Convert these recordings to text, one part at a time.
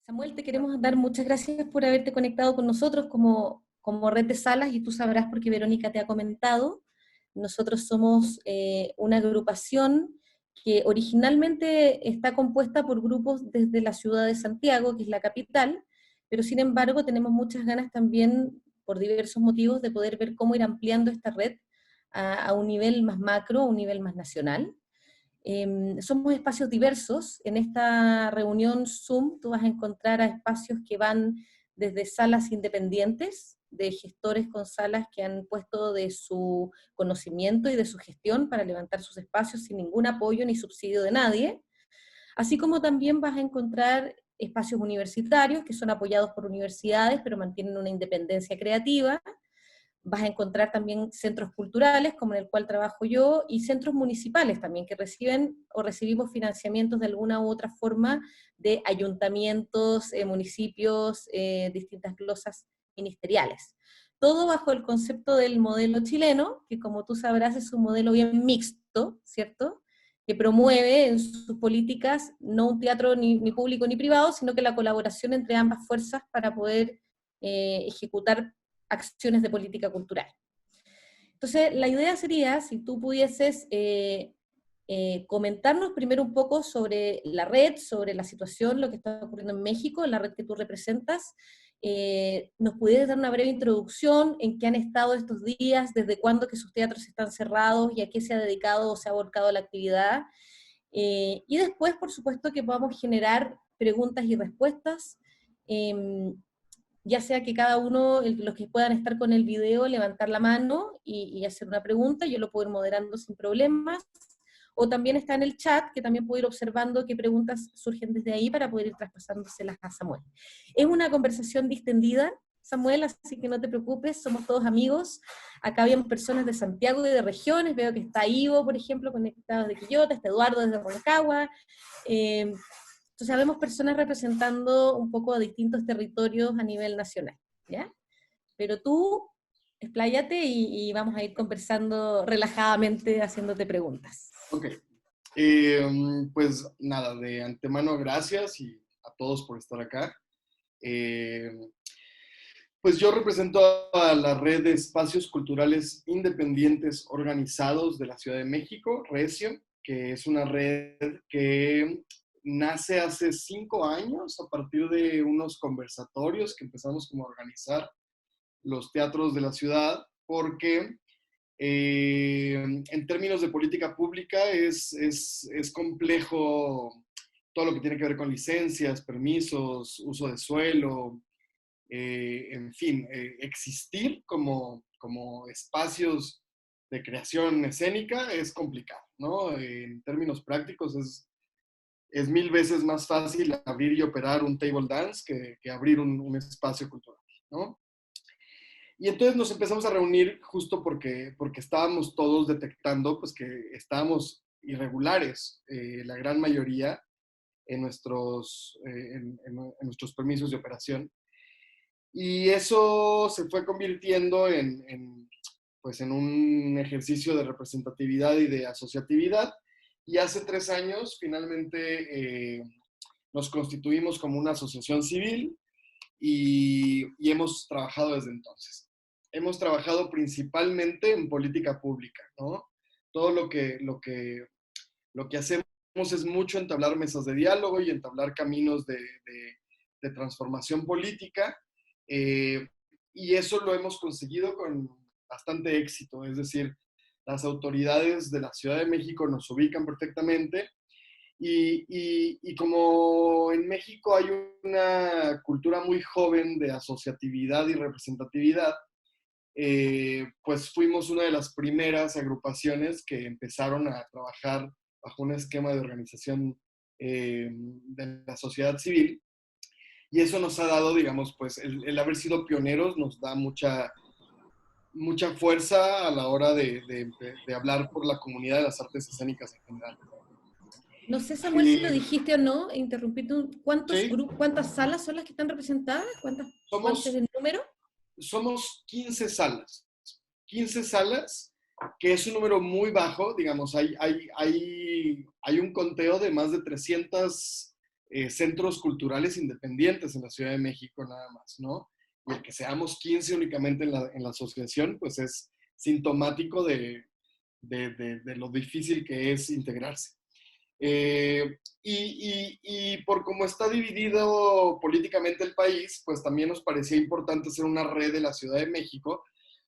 Samuel, te queremos dar muchas gracias por haberte conectado con nosotros como red de salas, y tú sabrás porque Verónica te ha comentado. Nosotros somos una agrupación que originalmente está compuesta por grupos desde la ciudad de Santiago, que es la capital, pero sin embargo tenemos muchas ganas también, por diversos motivos, de poder ver cómo ir ampliando esta red a un nivel más macro, a un nivel más nacional. Somos espacios diversos. En esta reunión Zoom tú vas a encontrar a espacios que van desde salas independientes, de gestores con salas que han puesto de su conocimiento y de su gestión para levantar sus espacios sin ningún apoyo ni subsidio de nadie, así como también vas a encontrar espacios universitarios que son apoyados por universidades pero mantienen una independencia creativa. Vas a encontrar también centros culturales, como en el cual trabajo yo, y centros municipales también, que reciben o recibimos financiamientos de alguna u otra forma de ayuntamientos, municipios, distintas glosas ministeriales. Todo bajo el concepto del modelo chileno, que como tú sabrás es un modelo bien mixto, ¿cierto?, que promueve en sus políticas no un teatro ni público ni privado, sino que la colaboración entre ambas fuerzas para poder ejecutar acciones de política cultural. Entonces, la idea sería, si tú pudieses comentarnos primero un poco sobre la red, sobre la situación, lo que está ocurriendo en México, en la red que tú representas, nos pudieras dar una breve introducción en qué han estado estos días, desde cuándo que sus teatros están cerrados y a qué se ha dedicado o se ha volcado la actividad, y después, por supuesto, que podamos generar preguntas y respuestas, eh, ya sea que cada uno, los que puedan estar con el video, levantar la mano y hacer una pregunta, yo lo puedo ir moderando sin problemas, o también está en el chat, que también puedo ir observando qué preguntas surgen desde ahí para poder ir traspasándoselas a Samuel. Es una conversación distendida, Samuel, así que no te preocupes, somos todos amigos. Acá habían personas de Santiago y de regiones, veo que está Ivo, por ejemplo, conectado desde Quillota, está Eduardo desde Rancagua, entonces, vemos personas representando un poco a distintos territorios a nivel nacional, ¿ya? Pero tú, expláyate y vamos a ir conversando relajadamente, haciéndote preguntas. Ok. Pues nada, de antemano gracias y a todos por estar acá. Eh, pues yo represento a la red de espacios culturales independientes organizados de la Ciudad de México, Recio, que es una red que nace hace 5 años a partir de unos conversatorios que empezamos como a organizar los teatros de la ciudad, porque en términos de política pública es complejo todo lo que tiene que ver con licencias, permisos, uso de suelo, en fin, existir como espacios de creación escénica es complicado, ¿no? En términos prácticos es 1000 veces más fácil abrir y operar un table dance que abrir un espacio cultural, ¿no? Y entonces nos empezamos a reunir justo porque estábamos todos detectando pues, que estábamos irregulares, la gran mayoría, en nuestros permisos de operación. Y eso se fue convirtiendo pues, en un ejercicio de representatividad y de asociatividad. Y hace 3 años finalmente nos constituimos como una asociación civil y hemos trabajado desde entonces. Hemos trabajado principalmente en política pública, ¿no? Todo lo que hacemos es mucho entablar mesas de diálogo y entablar caminos de transformación política, y eso lo hemos conseguido con bastante éxito, es decir, las autoridades de la Ciudad de México nos ubican perfectamente. Y como en México hay una cultura muy joven de asociatividad y representatividad, pues fuimos una de las primeras agrupaciones que empezaron a trabajar bajo un esquema de organización de la sociedad civil. Y eso nos ha dado, digamos, pues el haber sido pioneros nos da mucha fuerza a la hora de hablar por la comunidad de las artes escénicas en general. No sé, Samuel, si lo dijiste o no, interrumpí tú. ¿Cuántos Sí, grupos, cuántas salas son las que están representadas? ¿Cuánto es somos el número? somos 15 salas. 15 salas, que es un número muy bajo, digamos, hay un conteo de más de 300 centros culturales independientes en la Ciudad de México nada más, ¿no? Y el que seamos 15 únicamente en la asociación, pues es sintomático de lo difícil que es integrarse. Y por cómo está dividido políticamente el país, pues también nos parecía importante hacer una red de la Ciudad de México,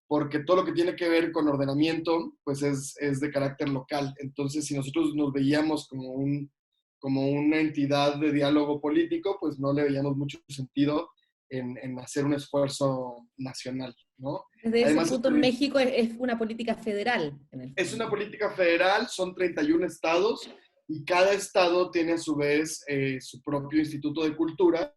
porque todo lo que tiene que ver con ordenamiento, pues es de carácter local. Entonces, si nosotros nos veíamos como una entidad de diálogo político, pues no le veíamos mucho sentido en hacer un esfuerzo nacional, ¿no? Desde ese Además, punto, México es una política federal, en el es una fondo. política federal, son 31 estados y cada estado tiene a su vez su propio instituto de cultura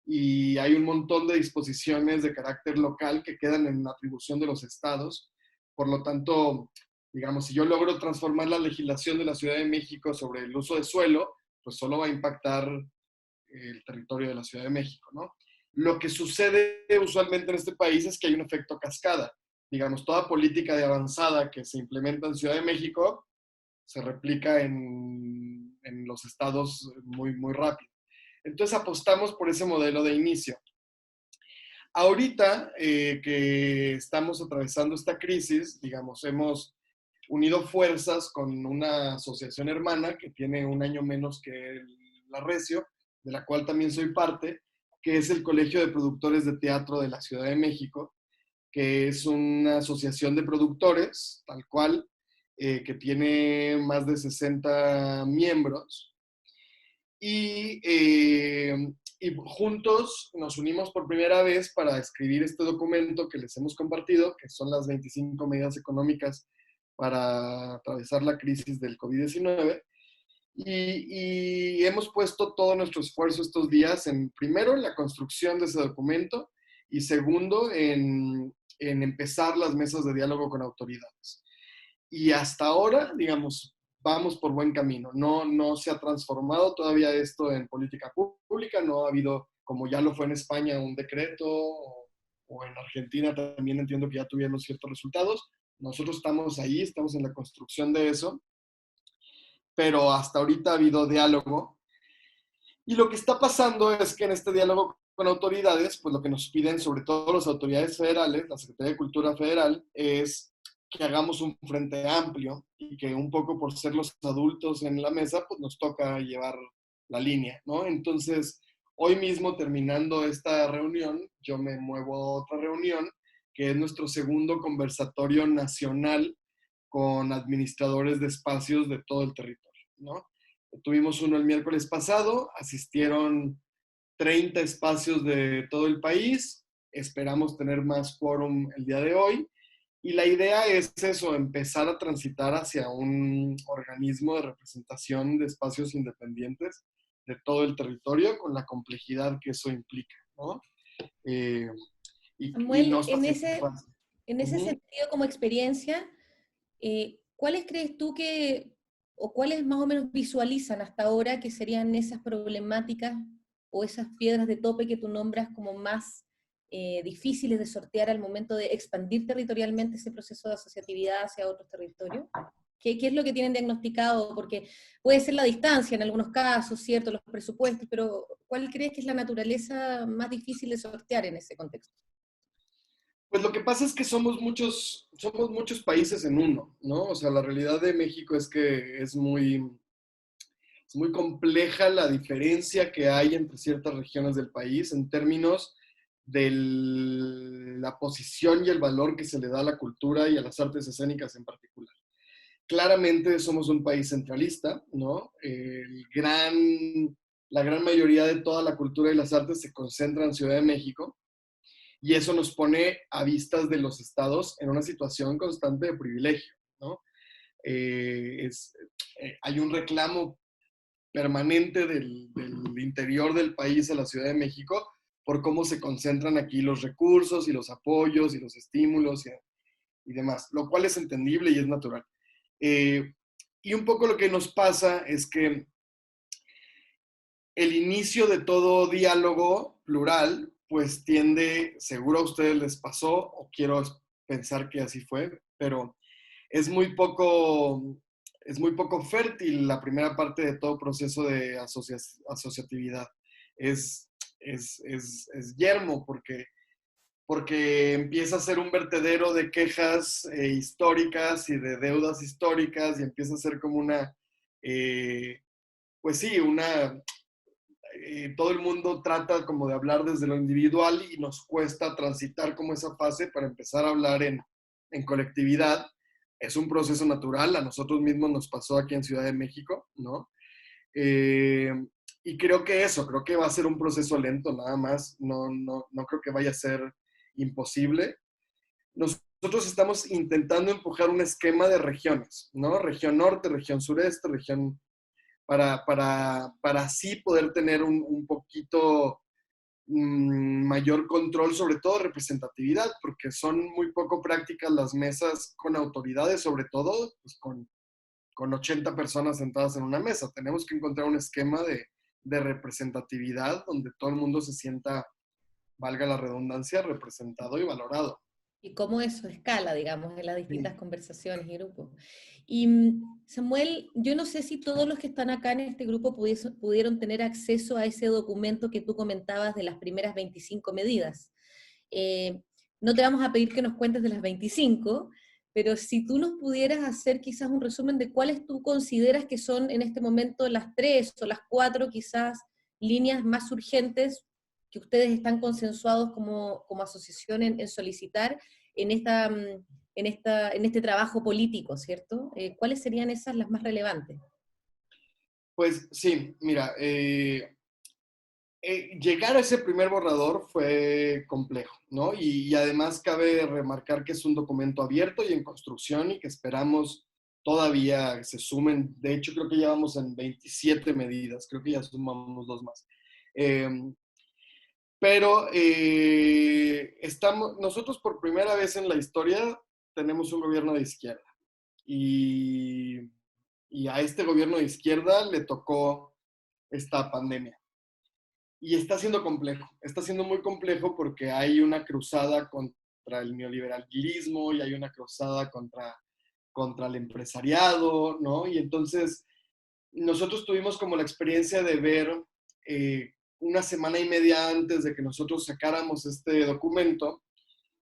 y hay un montón de disposiciones de carácter local que quedan en atribución de los estados. Por lo tanto, digamos, si yo logro transformar la legislación de la Ciudad de México sobre el uso de suelo, pues solo va a impactar el territorio de la Ciudad de México, ¿no? Lo que sucede usualmente en este país es que hay un efecto cascada. Digamos, toda política de avanzada que se implementa en Ciudad de México se replica en los estados muy, muy rápido. Entonces apostamos por ese modelo de inicio. Ahorita que estamos atravesando esta crisis, digamos, hemos unido fuerzas con una asociación hermana que tiene un año menos que la Recio, de la cual también soy parte, que es el Colegio de Productores de Teatro de la Ciudad de México, que es una asociación de productores, tal cual, que tiene más de 60 miembros. Y, y juntos nos unimos por primera vez para escribir este documento que les hemos compartido, que son las 25 medidas económicas para atravesar la crisis del COVID-19. Y hemos puesto todo nuestro esfuerzo estos días en, primero, en la construcción de ese documento y segundo, en empezar las mesas de diálogo con autoridades. Y hasta ahora, digamos, vamos por buen camino. No se ha transformado todavía esto en política pública, no ha habido, como ya lo fue en España, un decreto, o en Argentina también entiendo que ya tuvieron ciertos resultados. Nosotros estamos ahí, estamos en la construcción de eso, pero hasta ahorita ha habido diálogo. Y lo que está pasando es que en este diálogo con autoridades, pues lo que nos piden, sobre todo las autoridades federales, la Secretaría de Cultura Federal, es que hagamos un frente amplio y que un poco por ser los adultos en la mesa, pues nos toca llevar la línea, ¿no? Entonces, hoy mismo terminando esta reunión, yo me muevo a otra reunión, que es nuestro segundo conversatorio nacional con administradores de espacios de todo el territorio, ¿no? Tuvimos uno el miércoles pasado, asistieron 30 espacios de todo el país, esperamos tener más quórum el día de hoy, y la idea es eso, empezar a transitar hacia un organismo de representación de espacios independientes de todo el territorio con la complejidad que eso implica, ¿no? Eh, y no Samuel, está siendo fácil. en ese Ujú. sentido, como experiencia, ¿cuáles crees tú que, o cuáles más o menos visualizan hasta ahora que serían esas problemáticas o esas piedras de tope que tú nombras como más difíciles de sortear al momento de expandir territorialmente ese proceso de asociatividad hacia otros territorios? ¿Qué es lo que tienen diagnosticado? Porque puede ser la distancia en algunos casos, ¿cierto? Los presupuestos, pero ¿cuál crees que es la naturaleza más difícil de sortear en ese contexto? Pues lo que pasa es que somos muchos países en uno, ¿no? O sea, la realidad de México es que es muy compleja la diferencia que hay entre ciertas regiones del país en términos de la posición y el valor que se le da a la cultura y a las artes escénicas en particular. Claramente somos un país centralista, ¿no? La gran mayoría de toda la cultura y las artes se concentra en Ciudad de México y eso nos pone a vistas de los estados en una situación constante de privilegio, ¿no? Hay un reclamo permanente del interior del país a la Ciudad de México por cómo se concentran aquí los recursos y los apoyos y los estímulos y demás, lo cual es entendible y es natural. Eh, y un poco lo que nos pasa es que el inicio de todo diálogo plural, pues tiende, seguro a ustedes les pasó, o quiero pensar que así fue, pero es muy poco es muy poco fértil la primera parte de todo proceso de asociatividad. Es, es yermo porque empieza a ser un vertedero de quejas históricas y de deudas históricas y empieza a ser como una, pues sí, todo el mundo trata como de hablar desde lo individual y nos cuesta transitar como esa fase para empezar a hablar en colectividad. Es un proceso natural, a nosotros mismos nos pasó aquí en Ciudad de México, ¿no? Eh, y creo que va a ser un proceso lento nada más, no creo que vaya a ser imposible. Nosotros estamos intentando empujar un esquema de regiones, ¿no? Región norte, región sureste, región para así poder tener un poquito mayor control, sobre todo representatividad, porque son muy poco prácticas las mesas con autoridades, sobre todo pues, con 80 personas sentadas en una mesa. Tenemos que encontrar un esquema de representatividad donde todo el mundo se sienta, valga la redundancia, representado y valorado. Y cómo eso escala, digamos, en las distintas Sí. conversaciones y grupos. Y Samuel, yo no sé si todos los que están acá en este grupo pudieron tener acceso a ese documento que tú comentabas de las primeras 25 medidas. Eh, no te vamos a pedir que nos cuentes de las 25, pero si tú nos pudieras hacer quizás un resumen de cuáles tú consideras que son en este momento las 3 o las 4 quizás líneas más urgentes que ustedes están consensuados como asociación en solicitar en, en este trabajo político, ¿cierto? ¿Cuáles serían esas las más relevantes? Pues sí, mira, llegar a ese primer borrador fue complejo, ¿no? Y además cabe remarcar que es un documento abierto y en construcción y que esperamos todavía se sumen. De hecho, creo que ya vamos en 27 medidas, creo que ya sumamos dos más. Eh, pero nosotros por primera vez en la historia tenemos un gobierno de izquierda y, y a este gobierno de izquierda le tocó esta pandemia. Y está siendo muy complejo porque hay una cruzada contra el neoliberalismo y hay una cruzada contra el empresariado, ¿no? Y entonces nosotros tuvimos como la experiencia de ver una semana y media antes de que nosotros sacáramos este documento,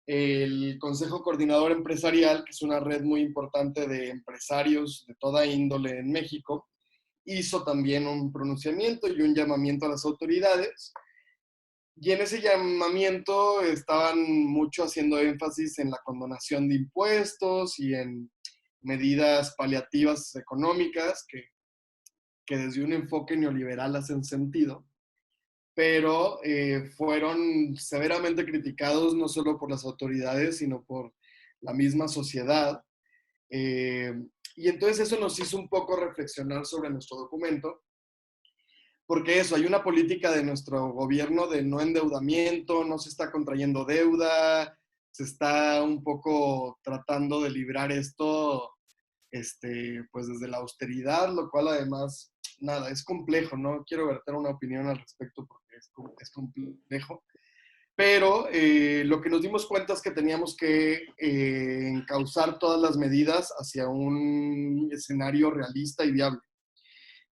el Consejo Coordinador Empresarial, que es una red muy importante de empresarios de toda índole en México, hizo también un pronunciamiento y un llamamiento a las autoridades. Y en ese llamamiento estaban mucho haciendo énfasis en la condonación de impuestos y en medidas paliativas económicas que desde un enfoque neoliberal hacen sentido, pero fueron severamente criticados no solo por las autoridades, sino por la misma sociedad. Eh, y entonces eso nos hizo un poco reflexionar sobre nuestro documento, porque eso, hay una política de nuestro gobierno de no endeudamiento, no se está contrayendo deuda, se está un poco tratando de librar esto, pues desde la austeridad, lo cual además, nada, es complejo, no quiero verter una opinión al respecto porque es complejo, pero lo que nos dimos cuenta es que teníamos que encauzar todas las medidas hacia un escenario realista y viable.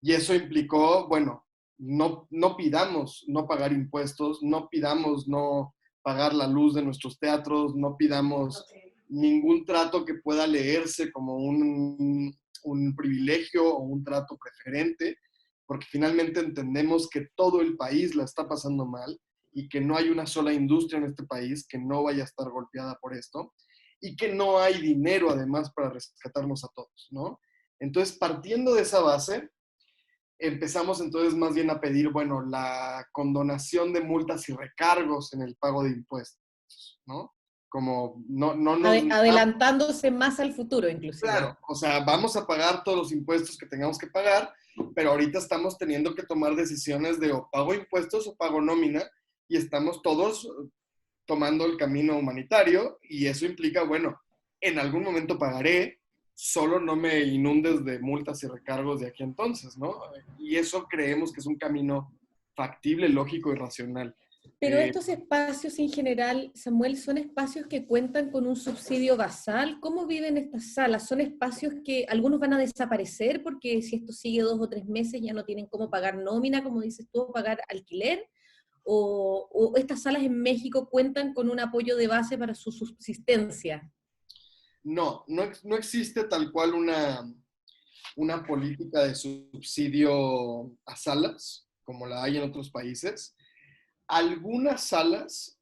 Y eso implicó, bueno, no pidamos no pagar impuestos, no pidamos no pagar la luz de nuestros teatros, no pidamos ningún trato que pueda leerse como un privilegio o un trato preferente, porque finalmente entendemos que todo el país la está pasando mal y que no hay una sola industria en este país que no vaya a estar golpeada por esto y que no hay dinero además para rescatarnos a todos, ¿no? Entonces, partiendo de esa base, empezamos entonces más bien a pedir, bueno, la condonación de multas y recargos en el pago de impuestos, ¿no? Como no nos... Adelantándose más al futuro, inclusive. Claro, o sea, vamos a pagar todos los impuestos que tengamos que pagar, pero ahorita estamos teniendo que tomar decisiones de o pago impuestos o pago nómina y estamos todos tomando el camino humanitario y eso implica, bueno, en algún momento pagaré, solo no me inundes de multas y recargos de aquí entonces, ¿no? Y eso creemos que es un camino factible, lógico y racional. Pero estos espacios en general, Samuel, ¿son espacios que cuentan con un subsidio basal? ¿Cómo viven estas salas? ¿Son espacios que algunos van a desaparecer porque si esto sigue 2 o 3 meses ya no tienen cómo pagar nómina, como dices tú, o pagar alquiler? ¿O estas salas en México cuentan con un apoyo de base para su subsistencia? No existe tal cual una política de subsidio a salas, como la hay en otros países. Algunas salas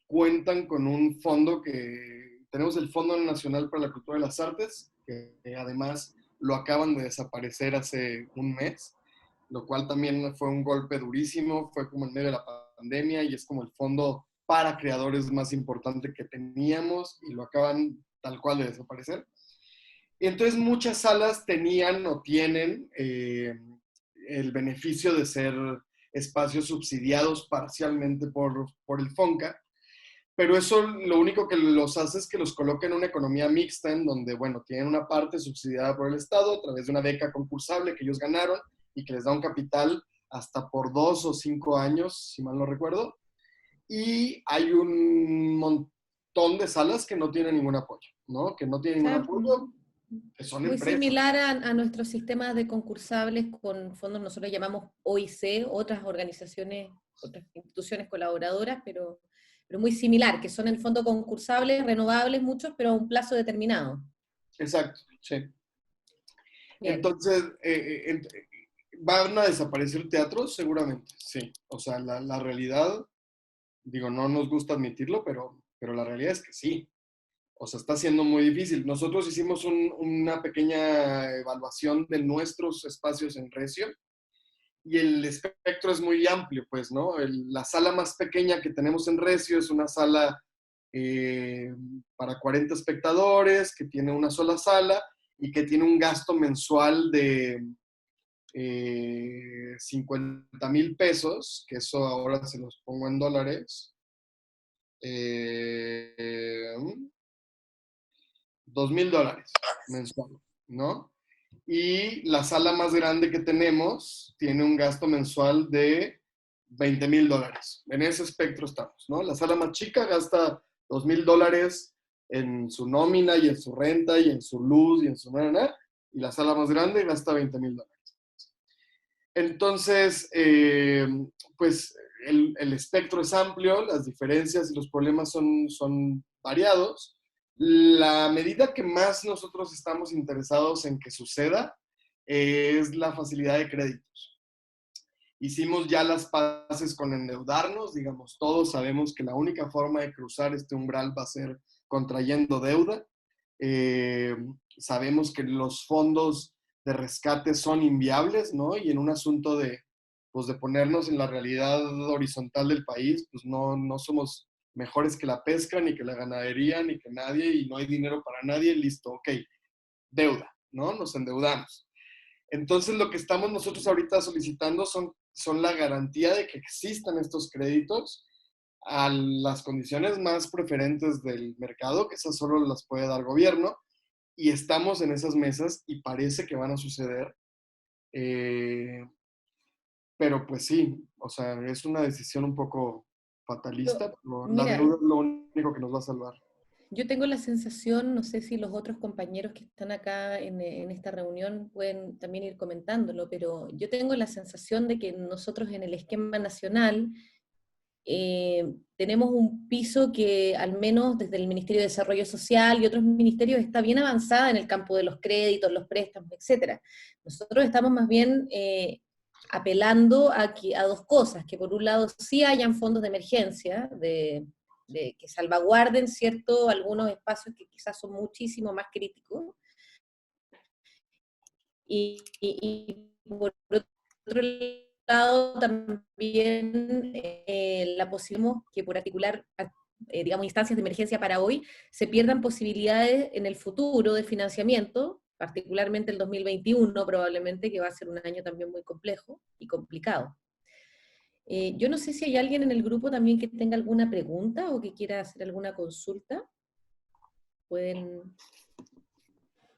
cuentan con un fondo que tenemos, el Fondo Nacional para la Cultura y las Artes, que además lo acaban de desaparecer hace un mes, lo cual también fue un golpe durísimo, fue como en medio de la pandemia y es como el fondo para creadores más importante que teníamos y lo acaban tal cual de desaparecer. Y entonces muchas salas tenían o tienen el beneficio de ser espacios subsidiados parcialmente por el FONCA, pero eso lo único que los hace es que los coloca en una economía mixta en donde, bueno, tienen una parte subsidiada por el Estado a través de una beca concursable que ellos ganaron y que les da un capital hasta por 2 o 5 años, si mal no recuerdo, y hay un montón de salas que no tienen ningún apoyo, ¿no? Que no tienen O ningún sea, apoyo, que son muy empresas. similar a nuestros sistemas de concursables con fondos, nosotros llamamos OIC, otras organizaciones, otras instituciones colaboradoras, pero muy similar, que son en el fondo concursables, renovables muchos, pero a un plazo determinado. Exacto, sí. Bien. Entonces, ¿van a desaparecer teatros? Seguramente, sí. O sea, la realidad, digo, no nos gusta admitirlo, pero la realidad es que sí. O sea, está siendo muy difícil. Nosotros hicimos una pequeña evaluación de nuestros espacios en Recio y el espectro es muy amplio, pues, ¿no? La sala más pequeña que tenemos en Recio es una sala para 40 espectadores, que tiene una sola sala y que tiene un gasto mensual de 50,000 pesos, que eso ahora se los pongo en dólares. Eh, $2,000 mensual, ¿no? Y la sala más grande que tenemos tiene un gasto mensual de $20,000. En ese espectro estamos, ¿no? La sala más chica gasta $2,000 en su nómina y en su renta y en su luz y en su nada, y la sala más grande gasta $20,000. Entonces, pues el espectro es amplio, las diferencias y los problemas son variados. La medida que más nosotros estamos interesados en que suceda es la facilidad de créditos. Hicimos ya las paces con endeudarnos, digamos, todos sabemos que la única forma de cruzar este umbral va a ser contrayendo deuda. Eh, Sabemos que los fondos de rescate son inviables, ¿no? Y en un asunto pues de ponernos en la realidad horizontal del país, pues no somos mejores que la pesca, ni que la ganadería, ni que nadie, y no hay dinero para nadie, listo, ok, deuda, ¿no? Nos endeudamos. Entonces, lo que estamos nosotros ahorita solicitando son la garantía de que existan estos créditos a las condiciones más preferentes del mercado, que esas solo las puede dar gobierno, y estamos en esas mesas y parece que van a suceder. Eh, pero pues sí, o sea, es una decisión un poco fatalista, pero la Mira, deuda es lo único que nos va a salvar. yo tengo la sensación, no sé si los otros compañeros que están acá en esta reunión pueden también ir comentándolo, pero yo tengo la sensación de que nosotros en el esquema nacional tenemos un piso que al menos desde el Ministerio de Desarrollo Social y otros ministerios está bien avanzada en el campo de los créditos, los préstamos, etcétera. Nosotros estamos más bien apelando a dos cosas, que por un lado sí hayan fondos de emergencia, de que salvaguarden, ¿cierto?, algunos espacios que quizás son muchísimo más críticos, y por otro lado también la posibilidad que por articular, digamos, instancias de emergencia para hoy, se pierdan posibilidades en el futuro de financiamiento, particularmente el 2021 probablemente, que va a ser un año también muy complejo y complicado. Yo no sé si hay alguien en el grupo también que tenga alguna pregunta o que quiera hacer alguna consulta. Pueden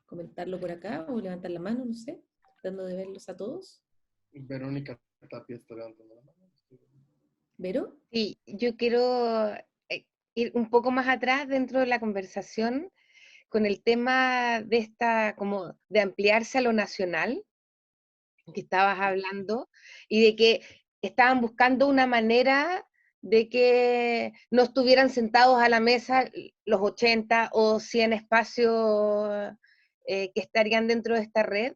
comentarlo por acá o levantar la mano, no sé, tratando de verlos a todos. Verónica Tapia está levantando la mano. ¿Vero? Sí, yo quiero ir un poco más atrás dentro de la conversación con el tema de esta, como de ampliarse a lo nacional, que estabas hablando, y de que estaban buscando una manera de que no estuvieran sentados a la mesa los 80 o 100 espacios que estarían dentro de esta red.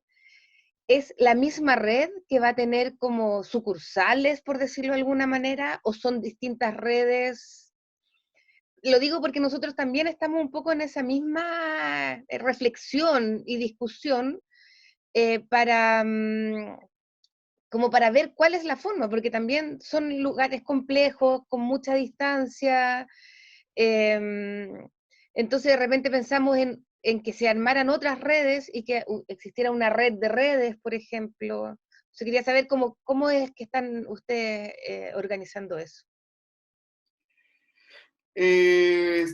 ¿Es la misma red que va a tener como sucursales, por decirlo de alguna manera, o son distintas redes? Lo digo porque nosotros también estamos un poco en esa misma reflexión y discusión para, como para ver cuál es la forma, porque también son lugares complejos, con mucha distancia. eh, entonces de repente pensamos en que se armaran otras redes y que existiera una red de redes, por ejemplo. Yo quería saber cómo es que están ustedes organizando eso. Eh,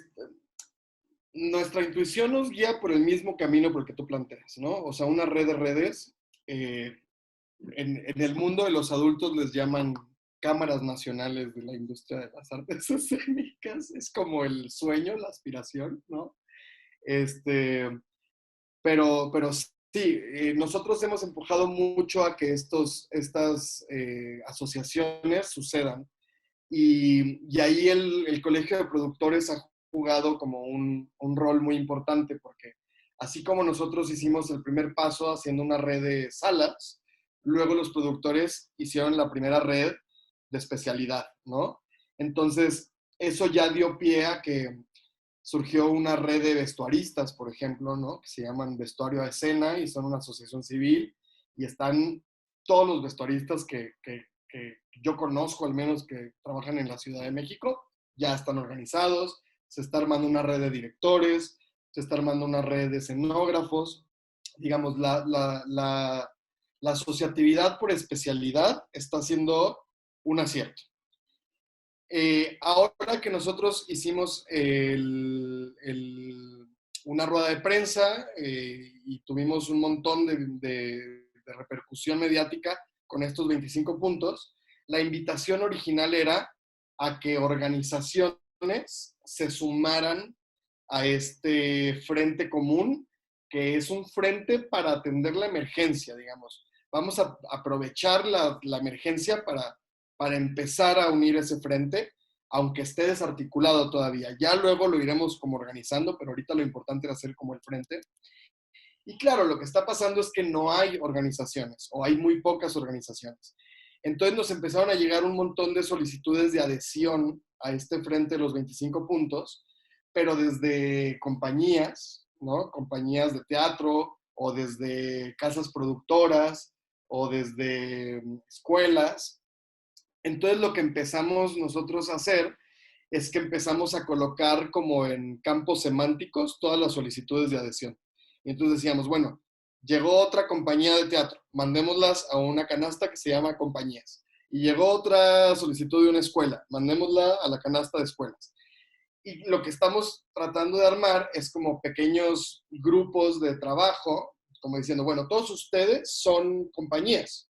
Nuestra intuición nos guía por el mismo camino por el que tú planteas, ¿no? O sea, una red de redes, eh, en el mundo de los adultos les llaman cámaras nacionales de la industria de las artes escénicas, es como el sueño, la aspiración, ¿no? Este, pero sí, nosotros hemos empujado mucho a que estas asociaciones sucedan. Y ahí el Colegio de Productores ha jugado como un rol muy importante, porque así como nosotros hicimos el primer paso haciendo una red de salas, luego los productores hicieron la primera red de especialidad, ¿no? Entonces, eso ya dio pie a que surgió una red de vestuaristas, por ejemplo, ¿no? Que se llaman Vestuario a Escena y son una asociación civil y están todos los vestuaristas que yo conozco, al menos que trabajan en la Ciudad de México, ya están organizados, se está armando una red de directores, se está armando una red de escenógrafos, digamos, la asociatividad por especialidad está siendo un acierto. Ahora que nosotros hicimos una rueda de prensa y tuvimos un montón de repercusión mediática con estos 25 puntos, la invitación original era a que organizaciones se sumaran a este frente común, que es un frente para atender la emergencia, digamos. Vamos a aprovechar la emergencia para empezar a unir ese frente, aunque esté desarticulado todavía. Ya luego lo iremos como organizando, pero ahorita lo importante era hacer como el frente. Y claro, lo que está pasando es que no hay organizaciones, o hay muy pocas organizaciones. Entonces nos empezaron a llegar un montón de solicitudes de adhesión a este frente de los 25 puntos, pero desde compañías, ¿no? Compañías de teatro, o desde casas productoras, o desde escuelas. Entonces lo que empezamos nosotros a hacer es que empezamos a colocar como en campos semánticos todas las solicitudes de adhesión. Y entonces decíamos, bueno, llegó otra compañía de teatro, mandémoslas a una canasta que se llama compañías. Y llegó otra solicitud de una escuela, mandémosla a la canasta de escuelas. Y lo que estamos tratando de armar es como pequeños grupos de trabajo, como diciendo, bueno, todos ustedes son compañías.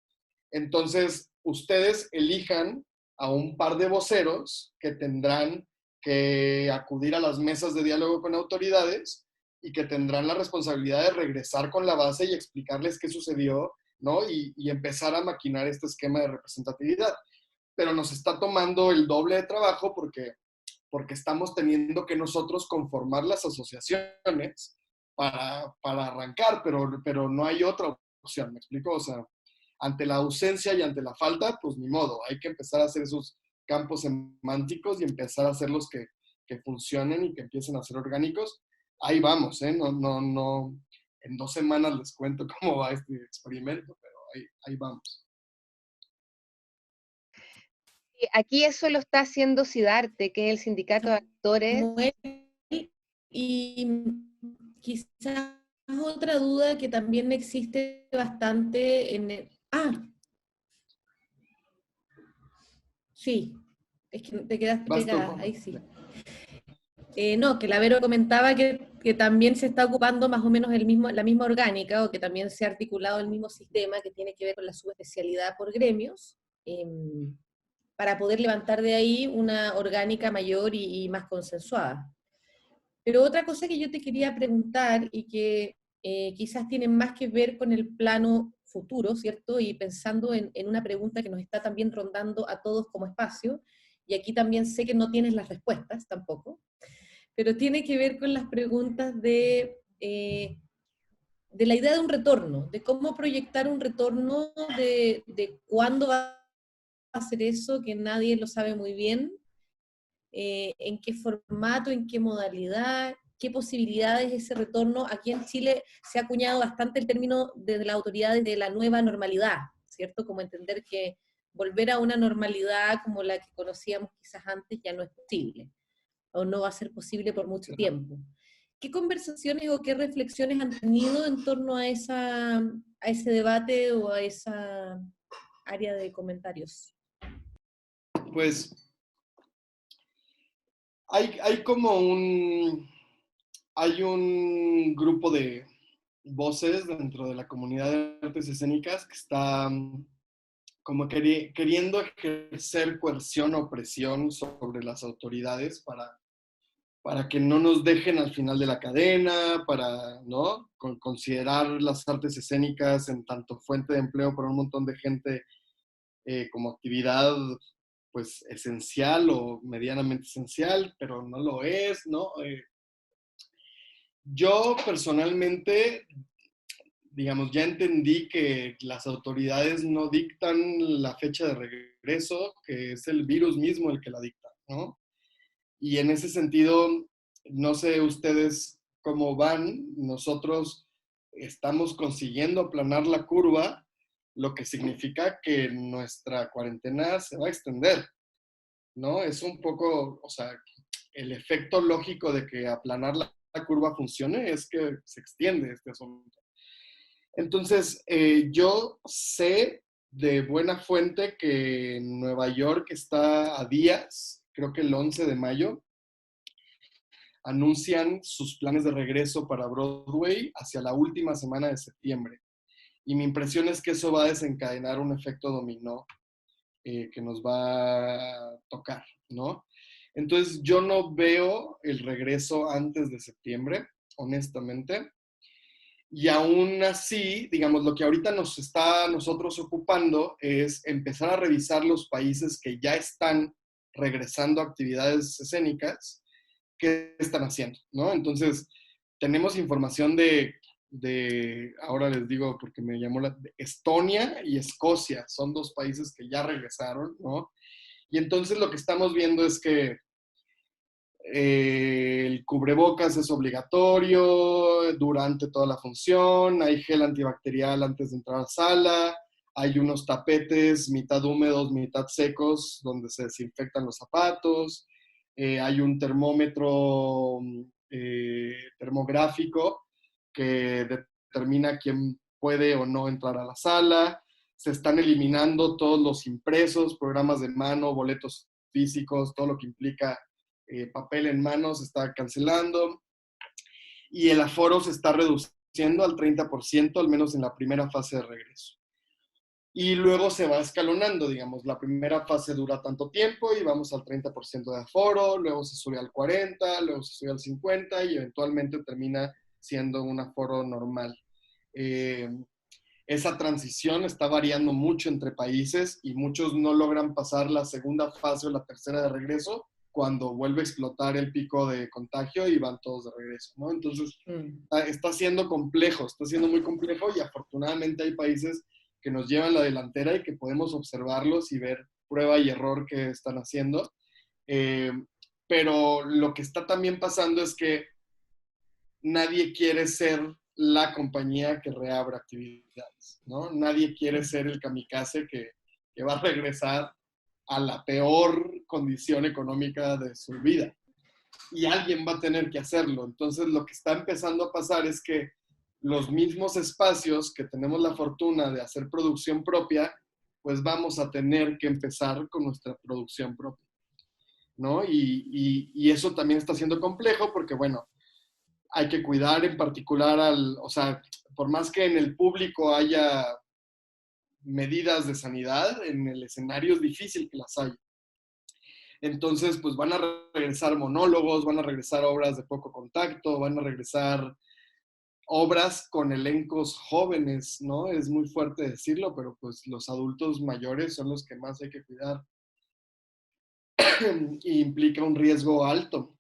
Entonces, ustedes elijan a un par de voceros que tendrán que acudir a las mesas de diálogo con autoridades y que tendrán la responsabilidad de regresar con la base y explicarles qué sucedió, ¿no? Y empezar a maquinar este esquema de representatividad. Pero nos está tomando el doble de trabajo porque estamos teniendo que nosotros conformar las asociaciones para arrancar, pero no hay otra opción, ¿me explico? O sea, ante la ausencia y ante la falta, pues ni modo, hay que empezar a hacer esos campos semánticos y empezar a hacerlos que funcionen y que empiecen a ser orgánicos. Ahí vamos, ¿eh? No, en 2 semanas les cuento cómo va este experimento, pero ahí vamos. Aquí eso lo está haciendo SIDARTE, que es el Sindicato de Actores. Y quizás otra duda que también existe bastante en el... Sí, es que te quedaste pegada, ahí sí. No, que la Vero comentaba que también se está ocupando más o menos la misma orgánica, o que también se ha articulado el mismo sistema que tiene que ver con la subespecialidad por gremios, para poder levantar de ahí una orgánica mayor y más consensuada. Pero otra cosa que yo te quería preguntar y que quizás tiene más que ver con el plano futuro, ¿cierto? Y pensando en una pregunta que nos está también rondando a todos como espacio, y aquí también sé que no tienes las respuestas tampoco, pero tiene que ver con las preguntas de la idea de un retorno, de cómo proyectar un retorno, de cuándo va a hacer eso, que nadie lo sabe muy bien, en qué formato, en qué modalidad, qué posibilidades ese retorno. Aquí en Chile se ha acuñado bastante el término desde las autoridades de la nueva normalidad, ¿cierto? Como entender que volver a una normalidad como la que conocíamos quizás antes ya no es posible, o no va a ser posible por mucho tiempo. ¿Qué conversaciones o qué reflexiones han tenido en torno a ese debate o a esa área de comentarios? Pues hay como hay un grupo de voces dentro de la comunidad de artes escénicas que está como queriendo ejercer coerción o presión sobre las autoridades para que no nos dejen al final de la cadena, para, ¿no?, considerar las artes escénicas en tanto fuente de empleo para un montón de gente como actividad pues esencial o medianamente esencial, pero no lo es, ¿no? Yo personalmente, digamos, ya entendí que las autoridades no dictan la fecha de regreso, que es el virus mismo el que la dicta, ¿no? Y en ese sentido, no sé ustedes cómo van, nosotros estamos consiguiendo aplanar la curva, lo que significa que nuestra cuarentena se va a extender, ¿no? Es un poco, o sea, el efecto lógico de que aplanar la curva funcione es que se extiende este asunto. Entonces, yo sé de buena fuente que Nueva York está a días, creo que el 11 de mayo, anuncian sus planes de regreso para Broadway hacia la última semana de septiembre. Y mi impresión es que eso va a desencadenar un efecto dominó que nos va a tocar, ¿no? Entonces yo no veo el regreso antes de septiembre, honestamente. Y aún así, digamos, lo que ahorita nos está nosotros ocupando es empezar a revisar los países que ya están regresando a actividades escénicas, qué están haciendo, ¿no? Entonces, tenemos información ahora les digo porque me llamó de Estonia y Escocia, son dos países que ya regresaron, ¿no? Y entonces lo que estamos viendo es que el cubrebocas es obligatorio durante toda la función, hay gel antibacterial antes de entrar a la sala, hay unos tapetes mitad húmedos, mitad secos, donde se desinfectan los zapatos, hay un termómetro termográfico que determina quién puede o no entrar a la sala, se están eliminando todos los impresos, programas de mano, boletos físicos, todo lo que implica papel en mano se está cancelando y el aforo se está reduciendo al 30%, al menos en la primera fase de regreso. Y luego se va escalonando, digamos, la primera fase dura tanto tiempo y vamos al 30% de aforo, luego se sube al 40%, luego se sube al 50% y eventualmente termina siendo un aforo normal. Esa transición está variando mucho entre países y muchos no logran pasar la segunda fase o la tercera de regreso cuando vuelve a explotar el pico de contagio y van todos de regreso, ¿no? Entonces, está siendo complejo, está siendo muy complejo y afortunadamente hay países que nos llevan la delantera y que podemos observarlos y ver prueba y error que están haciendo. Pero lo que está también pasando es que nadie quiere ser la compañía que reabra actividades, ¿no? Nadie quiere ser el kamikaze que va a regresar a la peor condición económica de su vida. Y alguien va a tener que hacerlo. Entonces, lo que está empezando a pasar es que los mismos espacios que tenemos la fortuna de hacer producción propia, pues vamos a tener que empezar con nuestra producción propia, ¿no? Y eso también está siendo complejo porque, bueno, hay que cuidar en particular o sea, por más que en el público haya medidas de sanidad, en el escenario es difícil que las haya, Entonces, pues van a regresar monólogos, van a regresar obras de poco contacto, van a regresar obras con elencos jóvenes, ¿no? Es muy fuerte decirlo, pero pues los adultos mayores son los que más hay que cuidar y implica un riesgo alto.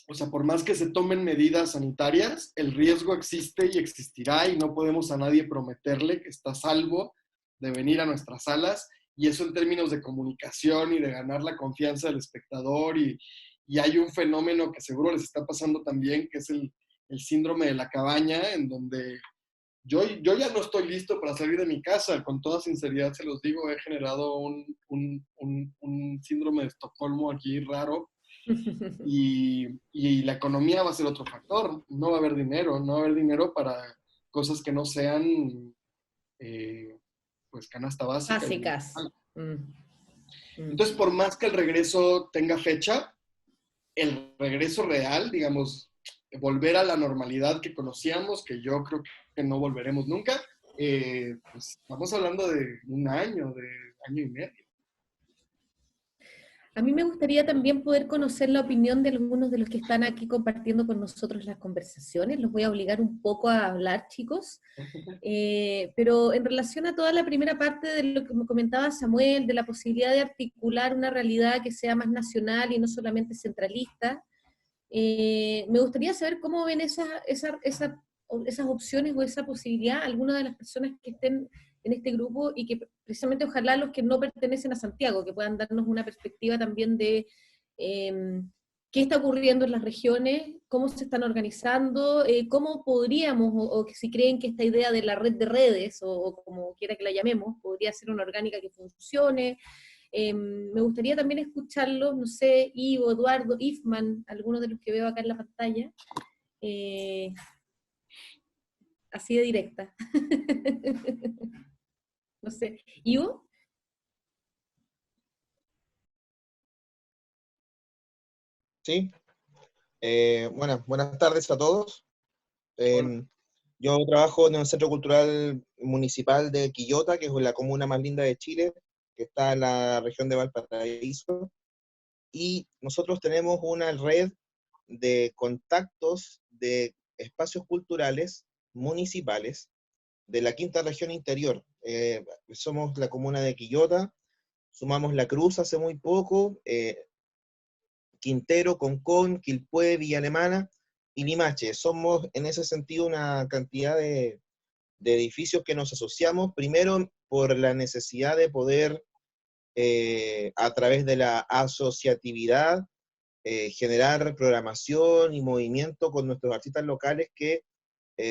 O sea, por más que se tomen medidas sanitarias, el riesgo existe y existirá y no podemos a nadie prometerle que está a salvo de venir a nuestras salas, y eso en términos de comunicación y de ganar la confianza del espectador, y hay un fenómeno que seguro les está pasando también, que es el síndrome de la cabaña, en donde yo ya no estoy listo para salir de mi casa, con toda sinceridad se los digo, he generado un síndrome de Estocolmo aquí raro, y la economía va a ser otro factor, no va a haber dinero, no va a haber dinero para cosas que no sean pues canasta básica. Básicas. Entonces, por más que el regreso tenga fecha, el regreso real, digamos, volver a la normalidad que conocíamos, que yo creo que no volveremos nunca, pues estamos hablando de un año, de año y medio. A mí me gustaría también poder conocer la opinión de algunos de los que están aquí compartiendo con nosotros las conversaciones. Los voy a obligar un poco a hablar, chicos. Pero en relación a toda la primera parte de lo que me comentaba Samuel, de la posibilidad de articular una realidad que sea más nacional y no solamente centralista, me gustaría saber cómo ven esas opciones o esa posibilidad algunas de las personas que estén en este grupo y que precisamente ojalá los que no pertenecen a Santiago, que puedan darnos una perspectiva también de qué está ocurriendo en las regiones, cómo se están organizando, cómo podríamos, o si creen que esta idea de la red de redes, o como quiera que la llamemos, podría ser una orgánica que funcione. Me gustaría también escucharlos, no sé, Ivo, Eduardo, Ifman, algunos de los que veo acá en la pantalla, así de directa. No sé, Ivo. Sí, buenas tardes a todos. Yo trabajo en el Centro Cultural Municipal de Quillota, que es la comuna más linda de Chile, que está en la región de Valparaíso, y nosotros tenemos una red de contactos de espacios culturales municipales de la quinta región interior. Somos la comuna de Quillota, sumamos La Cruz hace muy poco, Quintero, Concón, Quilpué, Villa Alemana y Limache. Somos en ese sentido una cantidad de edificios que nos asociamos, primero por la necesidad de poder, a través de la asociatividad, generar programación y movimiento con nuestros artistas locales que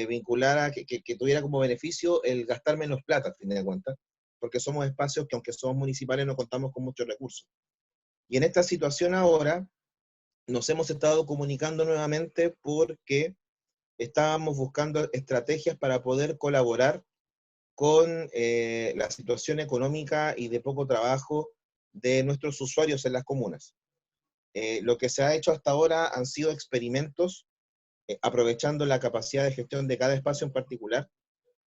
vinculara, que tuviera como beneficio el gastar menos plata, al fin de cuentas, porque somos espacios que, aunque somos municipales, no contamos con muchos recursos. Y en esta situación ahora, nos hemos estado comunicando nuevamente porque estábamos buscando estrategias para poder colaborar con la situación económica y de poco trabajo de nuestros usuarios en las comunas. Lo que se ha hecho hasta ahora han sido experimentos, aprovechando la capacidad de gestión de cada espacio en particular.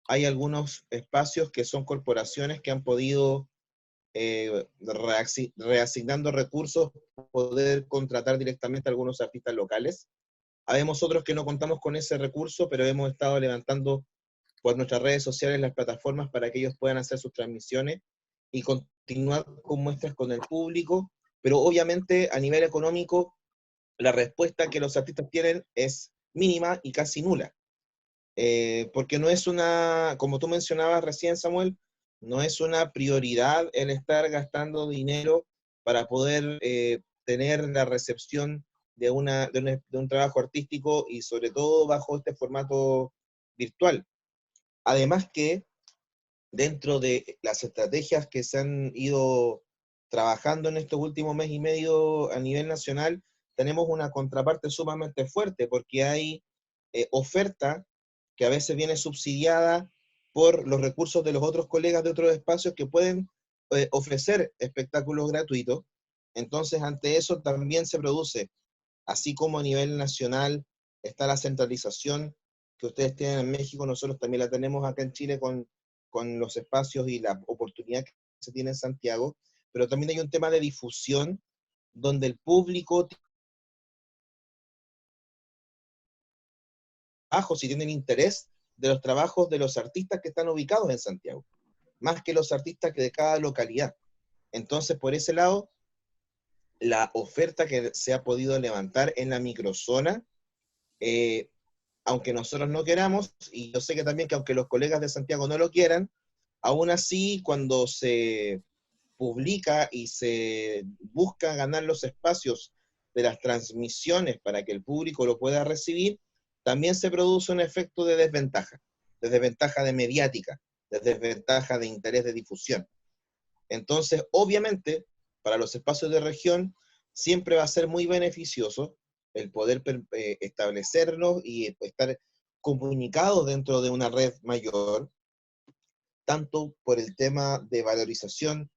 Hay algunos espacios que son corporaciones que han podido, reasignando recursos, poder contratar directamente a algunos artistas locales. Habemos otros que no contamos con ese recurso, pero hemos estado levantando por nuestras redes sociales las plataformas para que ellos puedan hacer sus transmisiones y continuar con muestras con el público, pero obviamente a nivel económico la respuesta que los artistas tienen es mínima y casi nula. Porque no es una, como tú mencionabas recién, Samuel, no es una prioridad el estar gastando dinero para poder tener la recepción de un trabajo artístico, y sobre todo bajo este formato virtual. Además que dentro de las estrategias que se han ido trabajando en estos últimos mes y medio a nivel nacional, tenemos una contraparte sumamente fuerte, porque hay oferta que a veces viene subsidiada por los recursos de los otros colegas de otros espacios que pueden ofrecer espectáculos gratuitos. Entonces, ante eso también se produce, así como a nivel nacional está la centralización que ustedes tienen en México, nosotros también la tenemos acá en Chile con los espacios y la oportunidad que se tiene en Santiago, pero también hay un tema de difusión donde el público, si tienen interés de los trabajos de los artistas que están ubicados en Santiago, más que los artistas que de cada localidad. Entonces, por ese lado, la oferta que se ha podido levantar en la microzona, aunque nosotros no queramos, y yo sé que también que aunque los colegas de Santiago no lo quieran, aún así, cuando se publica y se busca ganar los espacios de las transmisiones para que el público lo pueda recibir, también se produce un efecto de desventaja de mediática, de desventaja de interés de difusión. Entonces, obviamente, para los espacios de región, siempre va a ser muy beneficioso el poder establecernos y estar comunicados dentro de una red mayor, tanto por el tema de valorización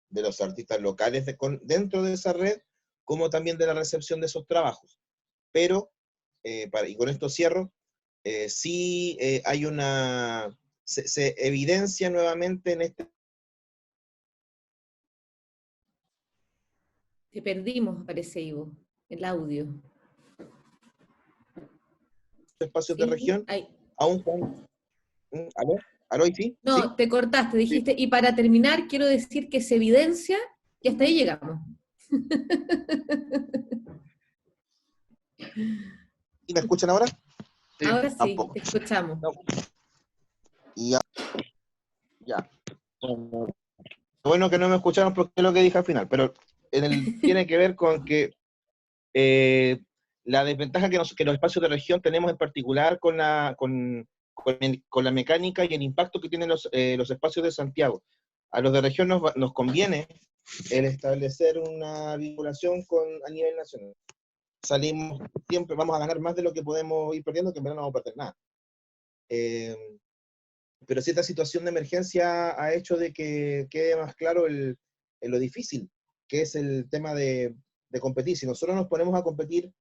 de los artistas locales dentro de esa red, como también de la recepción de esos trabajos. Pero, y con esto cierro, sí hay se evidencia nuevamente en este Te perdimos, parece, Ivo, el audio. espacios de ¿Sí? región, Ay. aún con... ¿Aló? ¿Aló? ¿Y sí? No, ¿Sí? te cortaste, dijiste, Sí. y para terminar quiero decir que se evidencia, y hasta ahí llegamos. ¿Y me escuchan ahora? Sí. Ahora sí, Tampoco. te escuchamos. No. Ya. Bueno que no me escucharon porque es lo que dije al final, pero tiene que ver con que la desventaja que los espacios de región tenemos en particular con la mecánica y el impacto que tienen los espacios de Santiago. A los de región nos conviene el establecer una vinculación a nivel nacional. Salimos, siempre vamos a ganar más de lo que podemos ir perdiendo, que en verdad no vamos a perder nada. Pero si esta situación de emergencia ha hecho de que quede más claro lo difícil, que es el tema de competir. Si nosotros nos ponemos a competir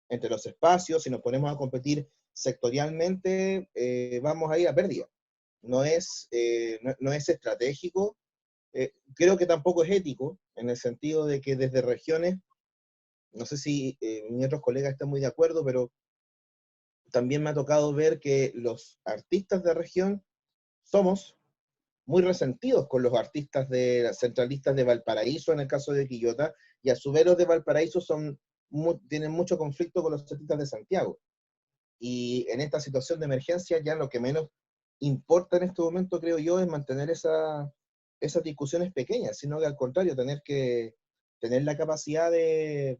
entre los espacios, si nos ponemos a competir sectorialmente, vamos a ir a pérdida. No es estratégico, creo que tampoco es ético, en el sentido de que desde regiones, no sé si mis otros colegas están muy de acuerdo, pero también me ha tocado ver que los artistas de región somos muy resentidos con los artistas centralistas de Valparaíso, en el caso de Quillota, y a su vez los de Valparaíso tienen mucho conflicto con los artistas de Santiago. Y en esta situación de emergencia ya lo que menos importa en este momento, creo yo, es mantener esas discusiones pequeñas, sino que al contrario, tener la capacidad de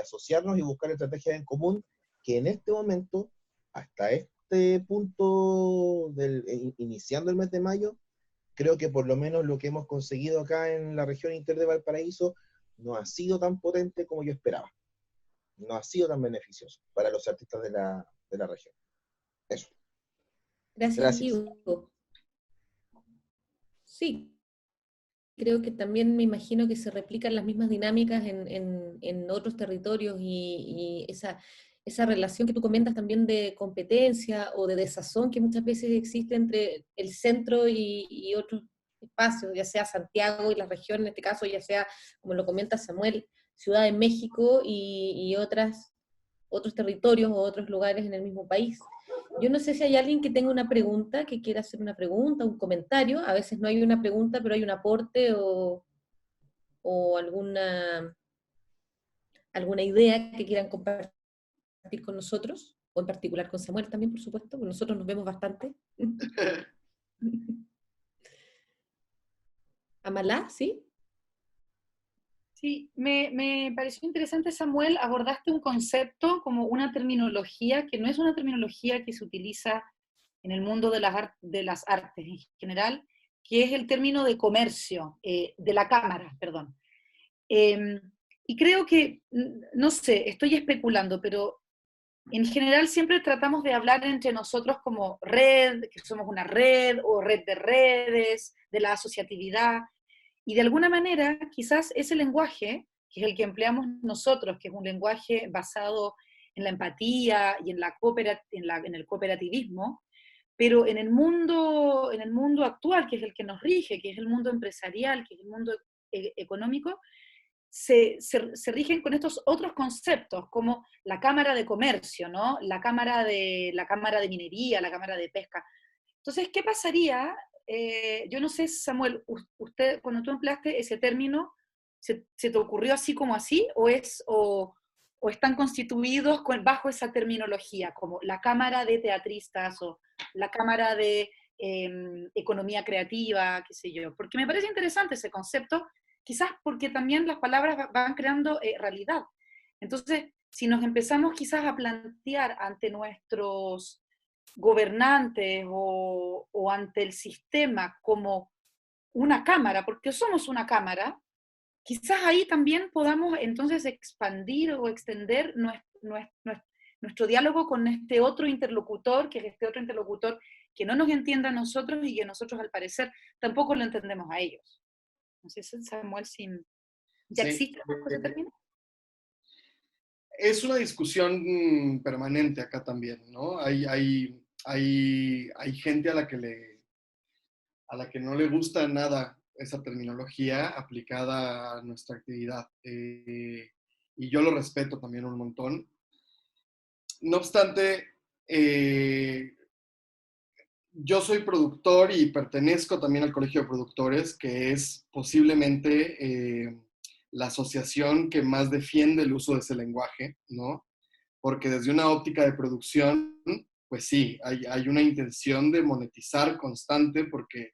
asociarnos y buscar estrategias en común, que en este momento, hasta este punto, iniciando el mes de mayo, creo que por lo menos lo que hemos conseguido acá en la región inter de Valparaíso no ha sido tan potente como yo esperaba. No ha sido tan beneficioso para los artistas de la región. Eso. Gracias. Ivo. Sí, creo que también me imagino que se replican las mismas dinámicas en otros territorios y esa relación que tú comentas también de competencia o de desazón que muchas veces existe entre el centro y otros espacios, ya sea Santiago y la región en este caso, ya sea, como lo comenta Samuel, Ciudad de México y otros territorios o otros lugares en el mismo país. Yo no sé si hay alguien que tenga una pregunta, que quiera hacer una pregunta, un comentario. A veces no hay una pregunta, pero hay un aporte o alguna idea que quieran compartir con nosotros, o en particular con Samuel también, por supuesto, porque nosotros nos vemos bastante. Amalá, ¿sí? Sí, me pareció interesante, Samuel, abordaste un concepto como una terminología que no es una terminología que se utiliza en el mundo de las artes en general, que es el término de comercio, de la cámara, perdón. Y creo que, no sé, estoy especulando, pero en general siempre tratamos de hablar entre nosotros como red, que somos una red o red de redes, de la asociatividad, y de alguna manera quizás ese lenguaje, que es el que empleamos nosotros, que es un lenguaje basado en la empatía y en el cooperativismo, pero en el mundo actual, que es el que nos rige, que es el mundo empresarial, que es el mundo económico, se rigen con estos otros conceptos, como la Cámara de Comercio, ¿no? La Cámara de Minería, la Cámara de Pesca. Entonces, ¿qué pasaría? Yo no sé, Samuel, usted, cuando tú empleaste ese término, ¿se te ocurrió así como así? ¿O están constituidos bajo esa terminología, como la Cámara de Teatristas o la Cámara de Economía Creativa, qué sé yo? Porque me parece interesante ese concepto, quizás porque también las palabras van creando realidad. Entonces, si nos empezamos quizás a plantear ante nuestros gobernantes o ante el sistema como una cámara, porque somos una cámara, quizás ahí también podamos entonces expandir o extender nuestro diálogo con este otro interlocutor, que es este otro interlocutor que no nos entiende a nosotros y que nosotros al parecer tampoco lo entendemos a ellos. No sé, Samuel, si ya Sí. existe ese término. Es una discusión permanente acá también, ¿no? Hay gente a la que no le gusta nada esa terminología aplicada a nuestra actividad. Y yo lo respeto también un montón. No obstante, yo soy productor y pertenezco también al Colegio de Productores, que es posiblemente la asociación que más defiende el uso de ese lenguaje, ¿no? Porque desde una óptica de producción, pues sí, hay una intención de monetizar constante, porque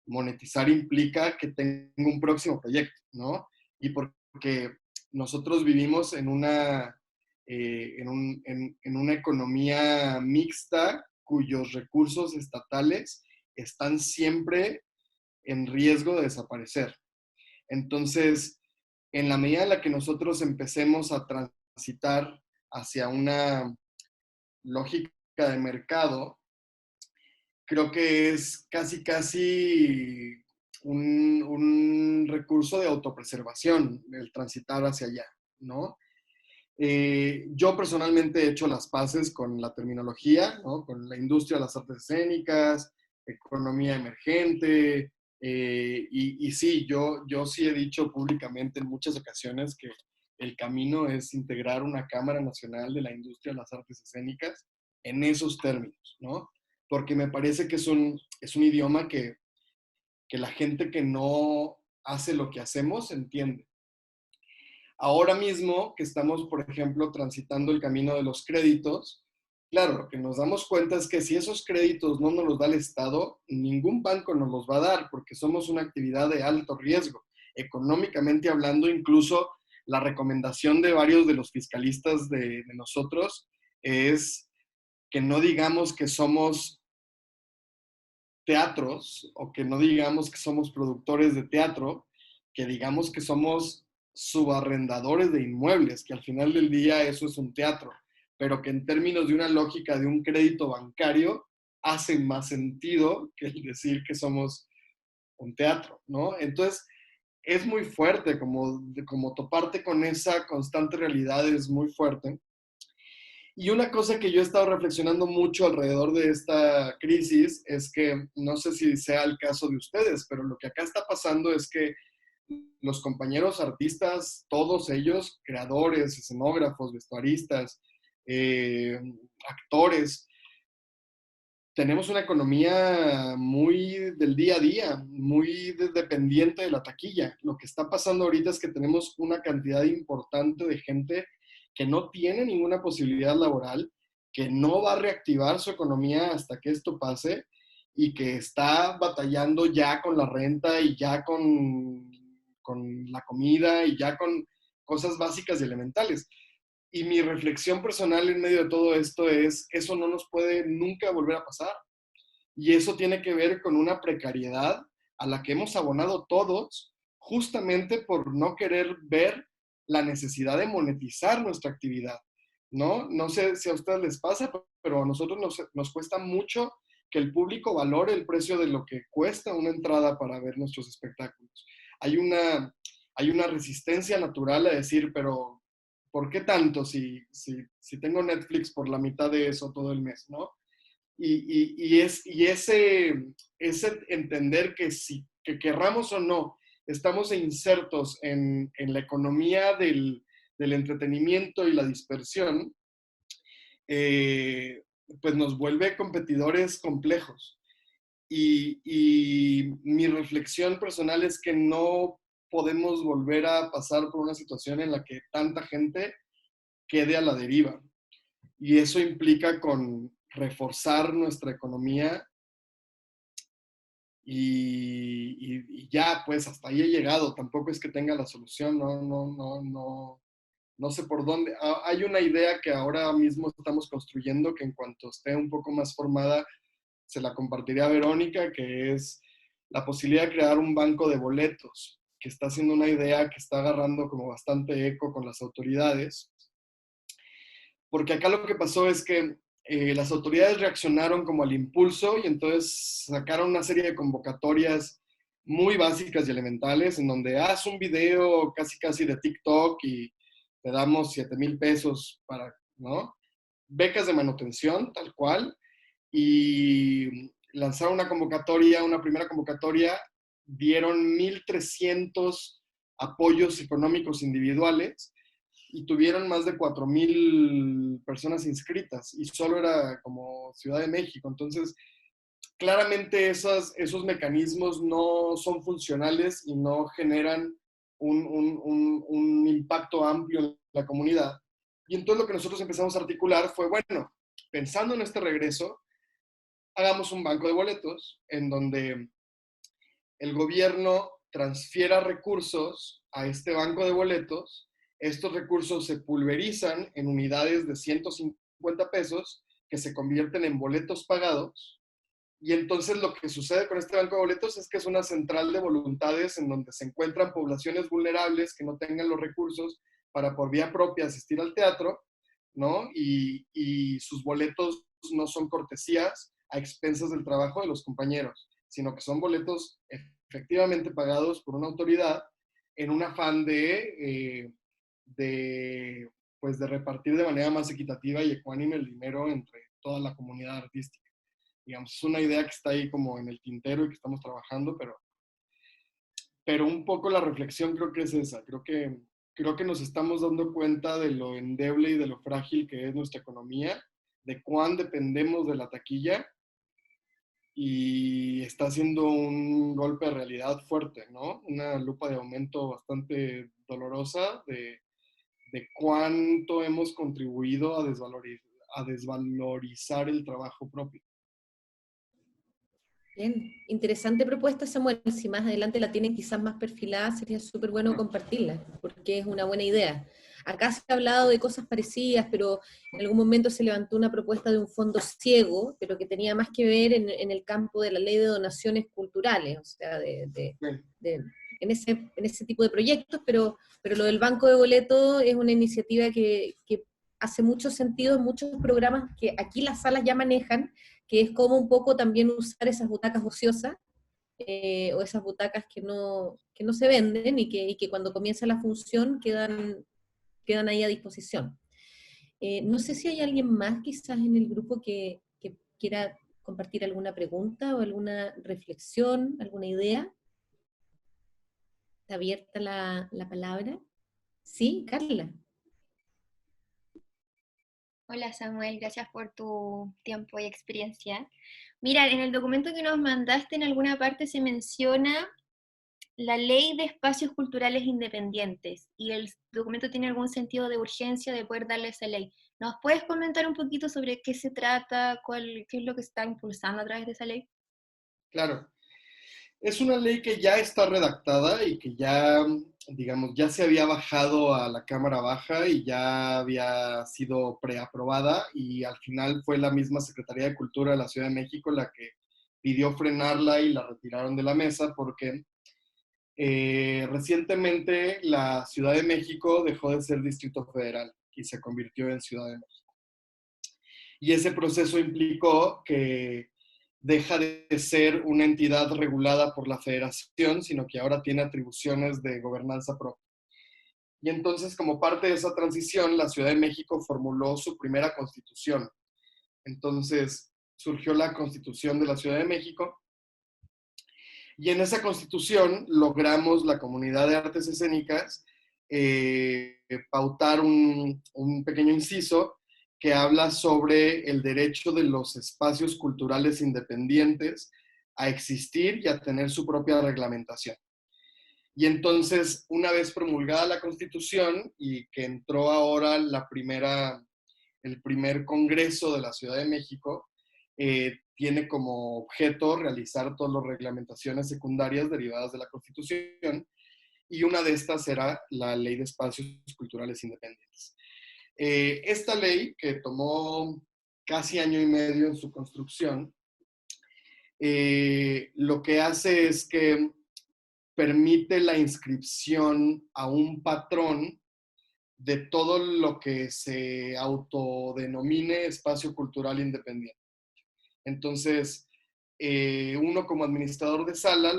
monetizar implica que tenga un próximo proyecto, ¿no? Y porque nosotros vivimos en una economía mixta cuyos recursos estatales están siempre en riesgo de desaparecer. Entonces, en la medida en la que nosotros empecemos a transitar hacia una lógica de mercado, creo que es casi un recurso de autopreservación el transitar hacia allá, ¿no? Yo personalmente he hecho las paces con la terminología, ¿no? Con la industria de las artes escénicas, economía emergente, y sí, yo sí he dicho públicamente en muchas ocasiones que el camino es integrar una Cámara Nacional de la Industria de las Artes Escénicas en esos términos, ¿no? Porque me parece que es un idioma que la gente que no hace lo que hacemos entiende. Ahora mismo que estamos, por ejemplo, transitando el camino de los créditos, claro, lo que nos damos cuenta es que si esos créditos no nos los da el Estado, ningún banco nos los va a dar, porque somos una actividad de alto riesgo. Económicamente hablando, incluso la recomendación de varios de los fiscalistas de nosotros es que no digamos que somos teatros o que no digamos que somos productores de teatro, que digamos que somos subarrendadores de inmuebles, que al final del día eso es un teatro, pero que en términos de una lógica de un crédito bancario hace más sentido que el decir que somos un teatro, ¿no? Entonces, es muy fuerte, como toparte con esa constante realidad es muy fuerte. Y una cosa que yo he estado reflexionando mucho alrededor de esta crisis es que, no sé si sea el caso de ustedes, pero lo que acá está pasando es que los compañeros artistas, todos ellos, creadores, escenógrafos, vestuaristas, actores, tenemos una economía muy del día a día, muy dependiente de la taquilla. Lo que está pasando ahorita es que tenemos una cantidad importante de gente que no tiene ninguna posibilidad laboral, que no va a reactivar su economía hasta que esto pase y que está batallando ya con la renta y ya con la comida y ya con cosas básicas y elementales. Y mi reflexión personal en medio de todo esto es, eso no nos puede nunca volver a pasar. Y eso tiene que ver con una precariedad a la que hemos abonado todos, justamente por no querer ver la necesidad de monetizar nuestra actividad, ¿no? No sé si a ustedes les pasa, pero a nosotros nos cuesta mucho que el público valore el precio de lo que cuesta una entrada para ver nuestros espectáculos. Hay una resistencia natural a decir, pero ¿por qué tanto si tengo Netflix por la mitad de eso todo el mes, ¿no? Y ese entender que querramos o no, estamos insertos en la economía del entretenimiento y la dispersión, pues nos vuelve competidores complejos. Y mi reflexión personal es que no podemos volver a pasar por una situación en la que tanta gente quede a la deriva. Y eso implica con reforzar nuestra economía y ya, pues hasta ahí he llegado. Tampoco es que tenga la solución, no sé por dónde. Hay una idea que ahora mismo estamos construyendo que en cuanto esté un poco más formada se la compartiré a Verónica, que es la posibilidad de crear un banco de boletos, que está siendo una idea que está agarrando como bastante eco con las autoridades. Porque acá lo que pasó es que las autoridades reaccionaron como al impulso y entonces sacaron una serie de convocatorias muy básicas y elementales en donde haz un video casi de TikTok y te damos 7,000 pesos para, ¿no? Becas de manutención, tal cual, y lanzaron una convocatoria, una primera convocatoria, dieron 1,300 apoyos económicos individuales y tuvieron más de 4,000 personas inscritas y solo era como Ciudad de México. Entonces, claramente esos mecanismos no son funcionales y no generan un impacto amplio en la comunidad. Y entonces lo que nosotros empezamos a articular fue, bueno, pensando en este regreso, hagamos un banco de boletos en donde el gobierno transfiera recursos a este banco de boletos. Estos recursos se pulverizan en unidades de 150 pesos que se convierten en boletos pagados. Y entonces lo que sucede con este banco de boletos es que es una central de voluntades en donde se encuentran poblaciones vulnerables que no tengan los recursos para por vía propia asistir al teatro, ¿no? Y sus boletos no son cortesías a expensas del trabajo de los compañeros, sino que son boletos efectivamente pagados por una autoridad en un afán pues de repartir de manera más equitativa y ecuánime el dinero entre toda la comunidad artística. Digamos, es una idea que está ahí como en el tintero y que estamos trabajando, pero un poco la reflexión creo que es esa. Creo que nos estamos dando cuenta de lo endeble y de lo frágil que es nuestra economía, de cuán dependemos de la taquilla y está haciendo un golpe de realidad fuerte, ¿no? Una lupa de aumento bastante dolorosa de cuánto hemos contribuido a desvalorizar el trabajo propio. Bien, interesante propuesta, Samuel. Si más adelante la tienen quizás más perfilada, sería súper bueno compartirla, porque es una buena idea. Acá se ha hablado de cosas parecidas, pero en algún momento se levantó una propuesta de un fondo ciego, pero que tenía más que ver en el campo de la ley de donaciones culturales, o sea, en ese tipo de proyectos, pero lo del banco de boletos es una iniciativa que hace mucho sentido en muchos programas que aquí las salas ya manejan, que es como un poco también usar esas butacas ociosas, o esas butacas que no se venden y que cuando comienza la función quedan ahí a disposición. No sé si hay alguien más quizás en el grupo que quiera compartir alguna pregunta o alguna reflexión, alguna idea. ¿Está abierta la palabra? Sí, Carla. Hola Samuel, gracias por tu tiempo y experiencia. Mira, en el documento que nos mandaste en alguna parte se menciona la ley de espacios culturales independientes y el documento tiene algún sentido de urgencia de poder darle esa ley. ¿Nos puedes comentar un poquito sobre qué se trata, qué es lo que está impulsando a través de esa ley? Claro. Es una ley que ya está redactada y que ya, digamos, ya se había bajado a la Cámara Baja y ya había sido preaprobada y al final fue la misma Secretaría de Cultura de la Ciudad de México la que pidió frenarla y la retiraron de la mesa porque recientemente la Ciudad de México dejó de ser Distrito Federal y se convirtió en Ciudad de México. Y ese proceso implicó que deja de ser una entidad regulada por la federación, sino que ahora tiene atribuciones de gobernanza propia. Y entonces, como parte de esa transición, la Ciudad de México formuló su primera constitución. Entonces, surgió la Constitución de la Ciudad de México, Y en esa constitución logramos la comunidad de artes escénicas pautar un pequeño inciso que habla sobre el derecho de los espacios culturales independientes a existir y a tener su propia reglamentación. Y entonces, una vez promulgada la Constitución y que entró ahora el primer Congreso de la Ciudad de México, tiene como objeto realizar todas las reglamentaciones secundarias derivadas de la Constitución, y una de estas era la Ley de Espacios Culturales Independientes. Esta ley, que tomó casi año y medio en su construcción, lo que hace es que permite la inscripción a un patrón de todo lo que se autodenomine espacio cultural independiente. Entonces, uno como administrador de sala,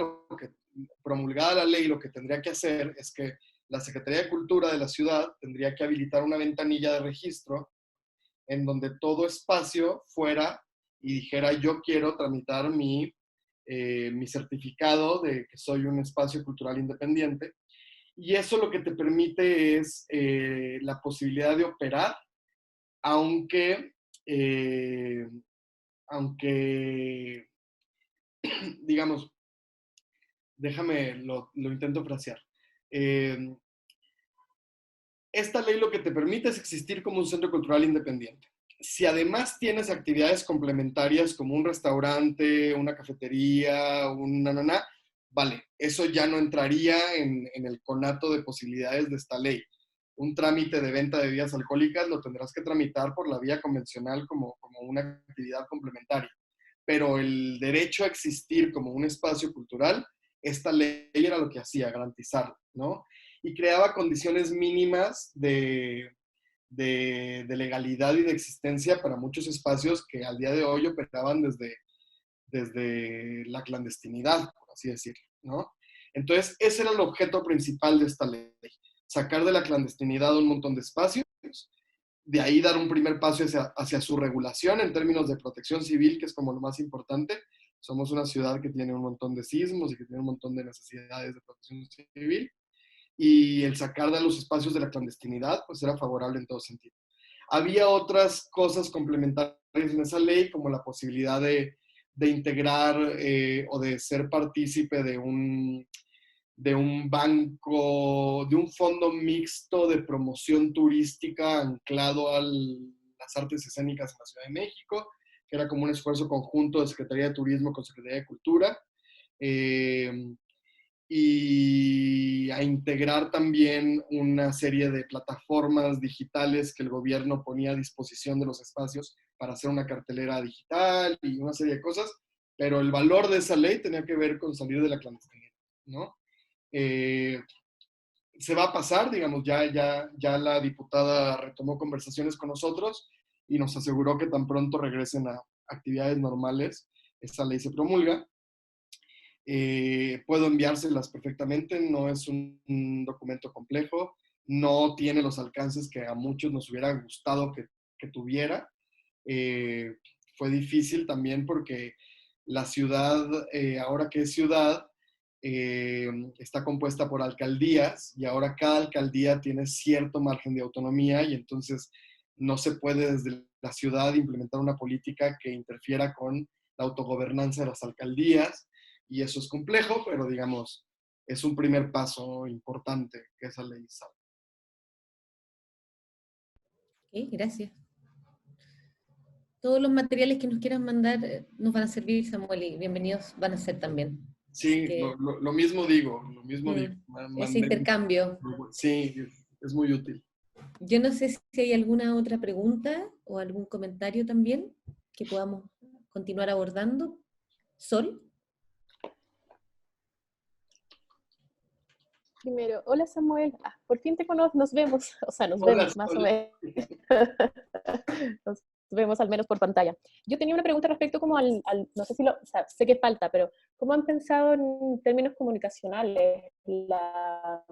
promulgada la ley, lo que tendría que hacer es que la Secretaría de Cultura de la ciudad tendría que habilitar una ventanilla de registro en donde todo espacio fuera y dijera: yo quiero tramitar mi certificado de que soy un espacio cultural independiente. Y eso lo que te permite es la posibilidad de operar, aunque, digamos, déjame, lo intento frasear. Esta ley lo que te permite es existir como un centro cultural independiente. Si además tienes actividades complementarias como un restaurante, una cafetería, vale, eso ya no entraría en el conato de posibilidades de esta ley. Un trámite de venta de bebidas alcohólicas lo tendrás que tramitar por la vía convencional como una actividad complementaria. Pero el derecho a existir como un espacio cultural, esta ley era lo que hacía, garantizarlo, ¿no? Y creaba condiciones mínimas de legalidad y de existencia para muchos espacios que al día de hoy operaban desde la clandestinidad, por así decirlo, ¿no? Entonces, ese era el objeto principal de esta ley: sacar de la clandestinidad un montón de espacios, de ahí dar un primer paso hacia su regulación en términos de protección civil, que es como lo más importante. Somos una ciudad que tiene un montón de sismos y que tiene un montón de necesidades de protección civil, y el sacar de los espacios de la clandestinidad pues era favorable en todo sentido. Había otras cosas complementarias en esa ley, como la posibilidad de integrar o de ser partícipe de un banco, de un fondo mixto de promoción turística anclado a las artes escénicas en la Ciudad de México, que era como un esfuerzo conjunto de Secretaría de Turismo con Secretaría de Cultura. Y a integrar también una serie de plataformas digitales que el gobierno ponía a disposición de los espacios para hacer una cartelera digital y una serie de cosas, pero el valor de esa ley tenía que ver con salir de la clandestinidad, ¿no? Se va a pasar, digamos, ya la diputada retomó conversaciones con nosotros y nos aseguró que tan pronto regresen a actividades normales, esa ley se promulga. Puedo enviárselas perfectamente, no es un documento complejo, no tiene los alcances que a muchos nos hubiera gustado que tuviera. Fue difícil también porque la ciudad, ahora que es ciudad, está compuesta por alcaldías, y ahora cada alcaldía tiene cierto margen de autonomía, y entonces no se puede desde la ciudad implementar una política que interfiera con la autogobernanza de las alcaldías. Y eso es complejo, pero digamos, es un primer paso importante que esa ley salga. Ok, gracias. Todos los materiales que nos quieran mandar nos van a servir, Samuel, y bienvenidos van a ser también. Sí, que, lo mismo digo, ese intercambio. Sí, es muy útil. Yo no sé si hay alguna otra pregunta o algún comentario también que podamos continuar abordando. Sol. Primero, hola Samuel, por fin te conozco, nos vemos, o sea, nos Hola, vemos más o menos. Nos vemos al menos por pantalla. Yo tenía una pregunta respecto como no sé si o sea, sé que falta, pero ¿cómo han pensado en términos comunicacionales la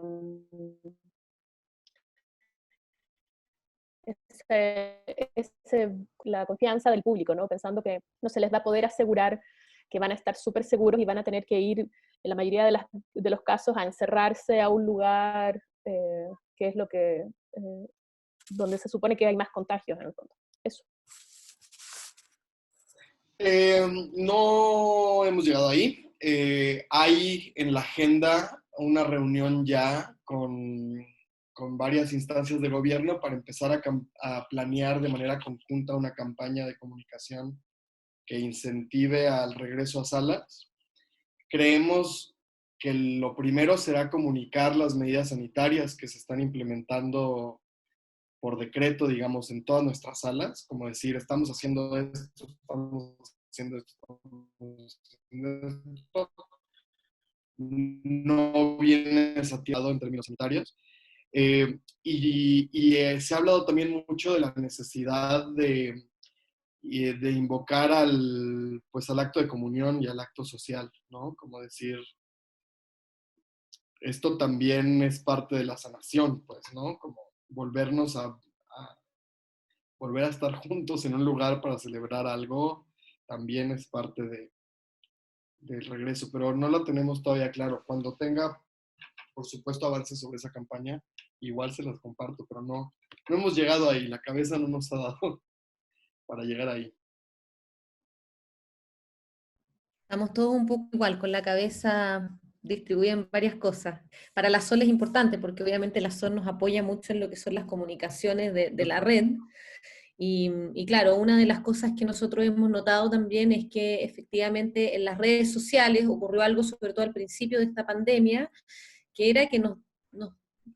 confianza del público, ¿no? Pensando que no se les va a poder asegurar que van a estar súper seguros y van a tener que ir, en la mayoría de los casos, a encerrarse a un lugar que es lo que, donde se supone que hay más contagios en el fondo. Eso. No hemos llegado ahí. Hay en la agenda una reunión ya con varias instancias de gobierno para empezar a planear de manera conjunta una campaña de comunicación que incentive al regreso a salas. Creemos que lo primero será comunicar las medidas sanitarias que se están implementando por decreto, digamos, en todas nuestras salas, como decir, estamos haciendo esto, estamos haciendo esto, estamos haciendo esto. No viene saturado en términos sanitarios. Se ha hablado también mucho de la necesidad de invocar al acto de comunión y al acto social, ¿no? Como decir, esto también es parte de la sanación, pues, ¿no? Como volvernos a volver a estar juntos en un lugar para celebrar algo, también es parte del regreso, pero no lo tenemos todavía claro. Cuando tenga, por supuesto, avances sobre esa campaña, igual se las comparto, pero no hemos llegado ahí, la cabeza no nos ha dado para llegar ahí. Estamos todos un poco igual, con la cabeza distribuida en varias cosas. Para la SOL es importante, porque obviamente la SOL nos apoya mucho en lo que son las comunicaciones de la red. Y claro, una de las cosas que nosotros hemos notado también es que efectivamente en las redes sociales ocurrió algo, sobre todo al principio de esta pandemia, que era que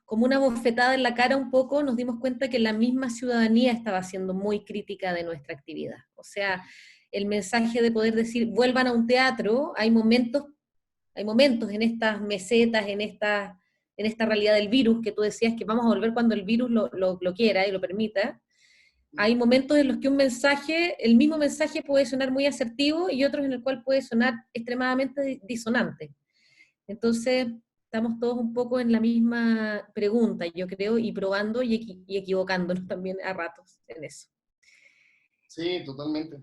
como una bofetada en la cara un poco, nos dimos cuenta que la misma ciudadanía estaba siendo muy crítica de nuestra actividad. O sea, el mensaje de poder decir, vuelvan a un teatro, hay momentos en estas mesetas, en esta realidad del virus, que tú decías que vamos a volver cuando el virus lo quiera y lo permita. Hay momentos en los que el mismo mensaje puede sonar muy asertivo y otros en el cual puede sonar extremadamente disonante. Entonces, estamos todos un poco en la misma pregunta, yo creo, y probando y equivocándonos también a ratos en eso. Sí, totalmente.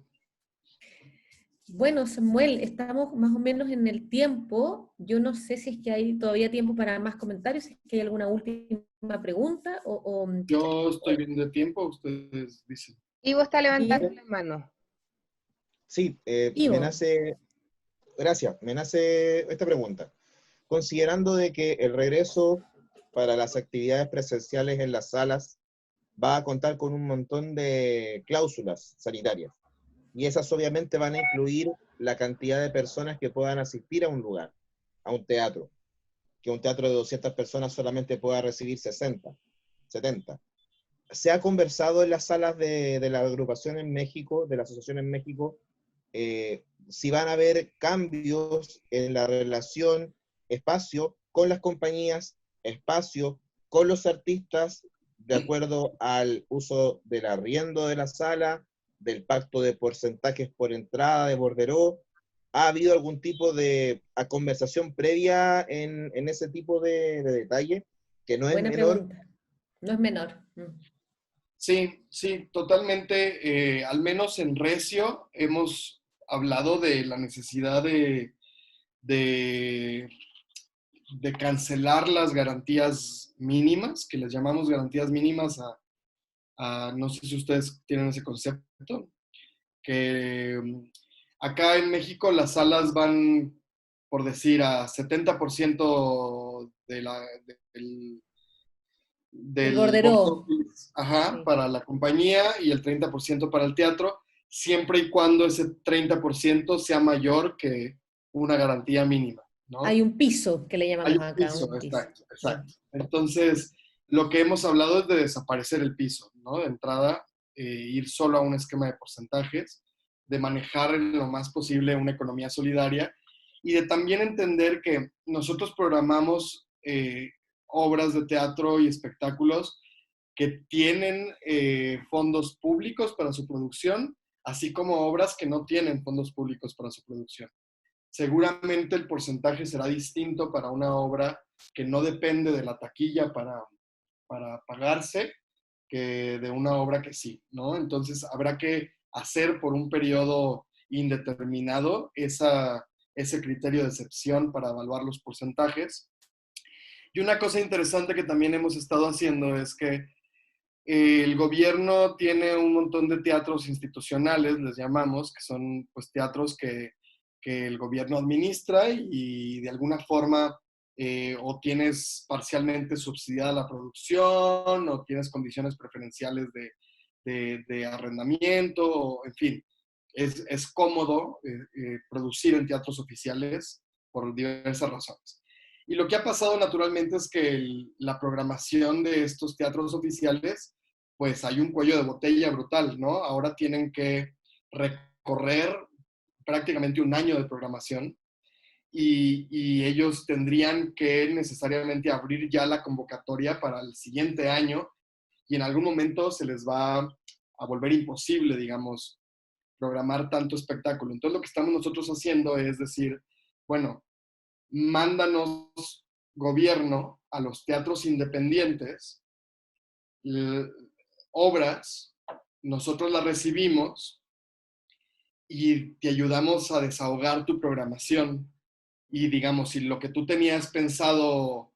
Bueno, Samuel, estamos más o menos en el tiempo. Yo no sé si es que hay todavía tiempo para más comentarios, si es que hay alguna última pregunta. Yo estoy bien de tiempo, ustedes dicen. Ivo está levantando Bien. la mano. Sí, Ivo. me nace esta pregunta. Considerando de que el regreso para las actividades presenciales en las salas va a contar con un montón de cláusulas sanitarias, y esas obviamente van a incluir la cantidad de personas que puedan asistir a un lugar, a un teatro, que un teatro de 200 personas solamente pueda recibir 60, 70. Se ha conversado en las salas de la agrupación en México, de la asociación en México, si van a haber cambios en la relación espacio con las compañías, espacio con los artistas, de acuerdo al uso del arriendo de la sala, del pacto de porcentajes por entrada de borderó. ¿Ha habido algún tipo de conversación previa en ese tipo de detalle? Que no es Buena menor. pregunta. No es menor. Sí, totalmente. Al menos en Recio hemos hablado de la necesidad de cancelar las garantías mínimas, que les llamamos garantías mínimas no sé si ustedes tienen ese concepto, que acá en México las salas van, por decir, a 70% del borderó. Sí. para la compañía y el 30% para el teatro, siempre y cuando ese 30% sea mayor que una garantía mínima, ¿no? Hay un piso que le llamamos Hay un acá. piso, Un piso. exacto. Entonces, lo que hemos hablado es de desaparecer el piso, ¿no? De entrada, ir solo a un esquema de porcentajes, de manejar en lo más posible una economía solidaria y de también entender que nosotros programamos obras de teatro y espectáculos que tienen fondos públicos para su producción, así como obras que no tienen fondos públicos para su producción. Seguramente el porcentaje será distinto para una obra que no depende de la taquilla para pagarse que de una obra que sí, ¿no? Entonces habrá que hacer por un periodo indeterminado ese criterio de excepción para evaluar los porcentajes. Y una cosa interesante que también hemos estado haciendo es que el gobierno tiene un montón de teatros institucionales, les llamamos, que son pues teatros que el gobierno administra y de alguna forma o tienes parcialmente subsidiada la producción o tienes condiciones preferenciales de arrendamiento, o, en fin, es cómodo producir en teatros oficiales por diversas razones. Y lo que ha pasado naturalmente es que la programación de estos teatros oficiales, pues hay un cuello de botella brutal, ¿no? Ahora tienen que recorrer prácticamente un año de programación y ellos tendrían que necesariamente abrir ya la convocatoria para el siguiente año y en algún momento se les va a volver imposible, digamos, programar tanto espectáculo. Entonces lo que estamos nosotros haciendo es decir, bueno, mándanos gobierno a los teatros independientes obras, nosotros las recibimos y te ayudamos a desahogar tu programación. Y digamos, si lo que tú tenías pensado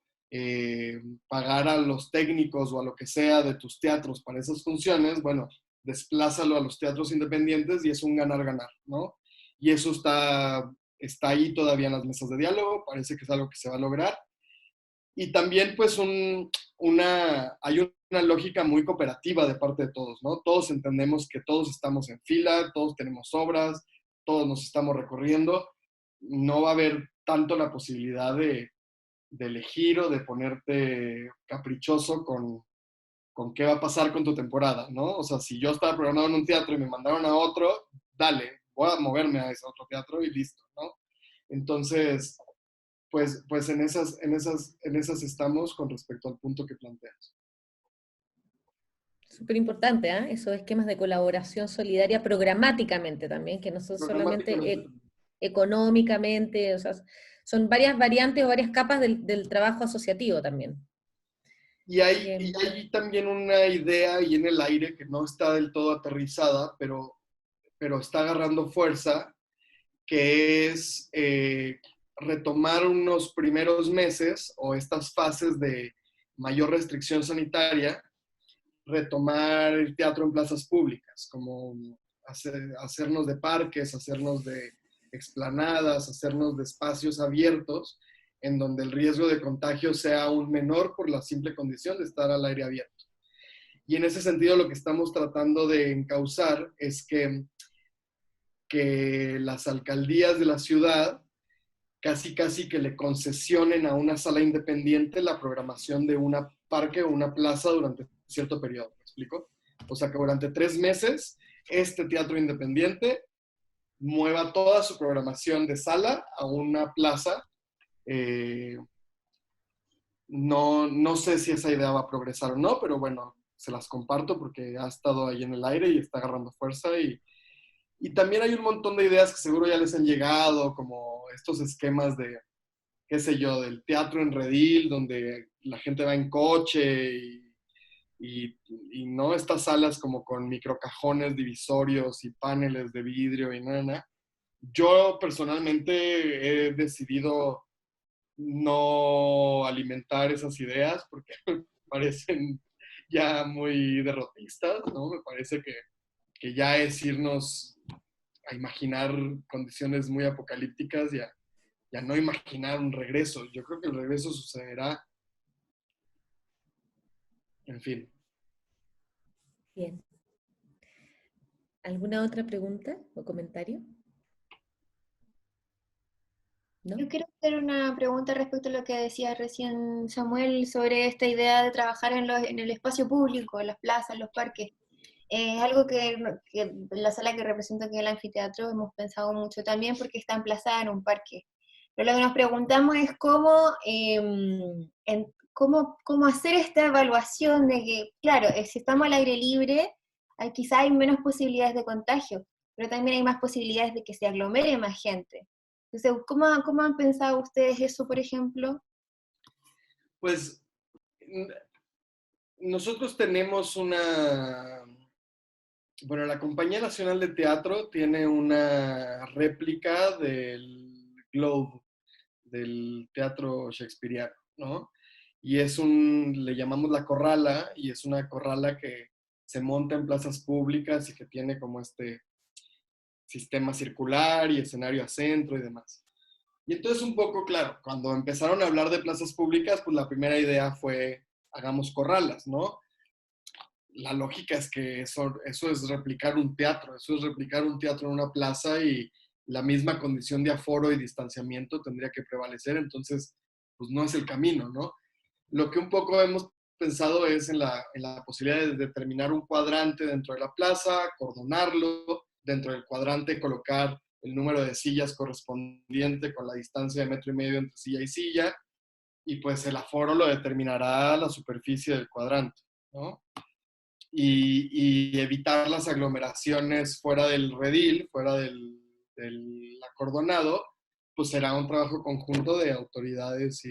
pagar a los técnicos o a lo que sea de tus teatros para esas funciones, bueno, desplázalo a los teatros independientes y es un ganar-ganar, ¿no? Y eso está ahí todavía en las mesas de diálogo, parece que es algo que se va a lograr. Y también pues hay una lógica muy cooperativa de parte de todos, ¿no? Todos entendemos que todos estamos en fila, todos tenemos obras, todos nos estamos recorriendo. No va a haber tanto la posibilidad de elegir o de ponerte caprichoso con qué va a pasar con tu temporada, ¿no? O sea, si yo estaba programado en un teatro y me mandaron a otro, dale, voy a moverme a ese otro teatro y listo, ¿no? Entonces, pues en esas estamos con respecto al punto que planteas. Súper importante, ¿eh? Esos esquemas de colaboración solidaria programáticamente también, que no son solamente económicamente, o sea, son varias variantes o varias capas del trabajo asociativo también. Y hay también una idea ahí en el aire que no está del todo aterrizada, pero está agarrando fuerza, que es retomar unos primeros meses o estas fases de mayor restricción sanitaria, retomar el teatro en plazas públicas, como hacernos de parques, hacernos de explanadas, hacernos de espacios abiertos, en donde el riesgo de contagio sea aún menor por la simple condición de estar al aire abierto. Y en ese sentido lo que estamos tratando de encauzar es que las alcaldías de la ciudad casi que le concesionen a una sala independiente la programación de un parque o una plaza durante cierto periodo, ¿me explico? O sea, que durante 3 meses este teatro independiente mueva toda su programación de sala a una plaza. No sé si esa idea va a progresar o no, pero bueno, se las comparto porque ha estado ahí en el aire y está agarrando fuerza. Y también hay un montón de ideas que seguro ya les han llegado, como estos esquemas de, qué sé yo, del teatro en redil, donde la gente va en coche y no estas salas como con microcajones divisorios y paneles de vidrio y nada. Yo personalmente he decidido no alimentar esas ideas porque me parecen ya muy derrotistas, ¿no? Me parece que ya es irnos a imaginar condiciones muy apocalípticas y a no imaginar un regreso. Yo creo que el regreso sucederá. En fin. Bien. ¿Alguna otra pregunta o comentario? ¿No? Yo quiero hacer una pregunta respecto a lo que decía recién Samuel sobre esta idea de trabajar en el espacio público, en las plazas, en los parques. Es algo que la sala que represento aquí en el anfiteatro hemos pensado mucho también porque está emplazada en un parque. Pero lo que nos preguntamos es cómo hacer esta evaluación de que, claro, si estamos al aire libre, quizá hay menos posibilidades de contagio, pero también hay más posibilidades de que se aglomere más gente. Entonces, ¿cómo han pensado ustedes eso, por ejemplo? Pues nosotros tenemos Bueno, la Compañía Nacional de Teatro tiene una réplica del Globe, del teatro shakespeariano, ¿no? Y le llamamos la corrala, y es una corrala que se monta en plazas públicas y que tiene como este sistema circular y escenario a centro y demás. Y entonces un poco, claro, cuando empezaron a hablar de plazas públicas, pues la primera idea fue, hagamos corralas, ¿no? La lógica es que eso es replicar un teatro, eso es replicar un teatro en una plaza, y la misma condición de aforo y distanciamiento tendría que prevalecer, entonces pues no es el camino, ¿no? Lo que un poco hemos pensado es en la posibilidad de determinar un cuadrante dentro de la plaza, cordonarlo, dentro del cuadrante colocar el número de sillas correspondiente con la distancia de 1,5 metros entre silla y silla, y pues el aforo lo determinará la superficie del cuadrante, ¿no? Y evitar las aglomeraciones fuera del redil, fuera del acordonado, pues será un trabajo conjunto de autoridades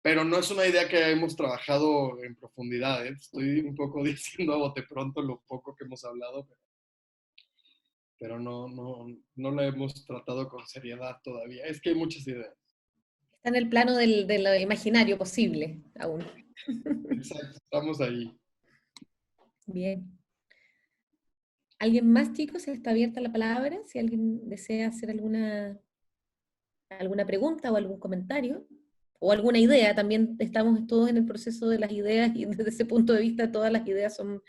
pero no es una idea que hemos trabajado en profundidad, ¿eh? Estoy un poco diciendo a bote pronto lo poco que hemos hablado, pero no la hemos tratado con seriedad todavía. Es que hay muchas ideas. Está en el plano de lo imaginario posible aún. Exacto, estamos ahí. Bien. ¿Alguien más, chicos? Está abierta la palabra. Si alguien desea hacer alguna pregunta o algún comentario o alguna idea, también estamos todos en el proceso de las ideas y desde ese punto de vista todas las ideas son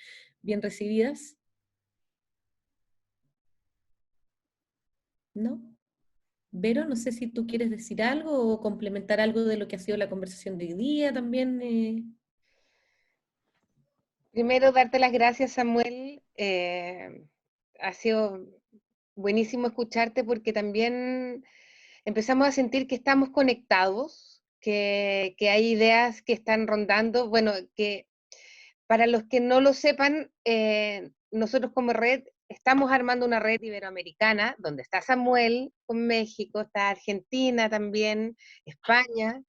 bien recibidas. ¿No? Vero, no sé si tú quieres decir algo o complementar algo de lo que ha sido la conversación de hoy día también. Primero, darte las gracias, Samuel. Ha sido buenísimo escucharte porque también empezamos a sentir que estamos conectados, que hay ideas que están rondando. Bueno, que para los que no lo sepan, nosotros como red estamos armando una red iberoamericana, donde está Samuel con México, está Argentina también, España,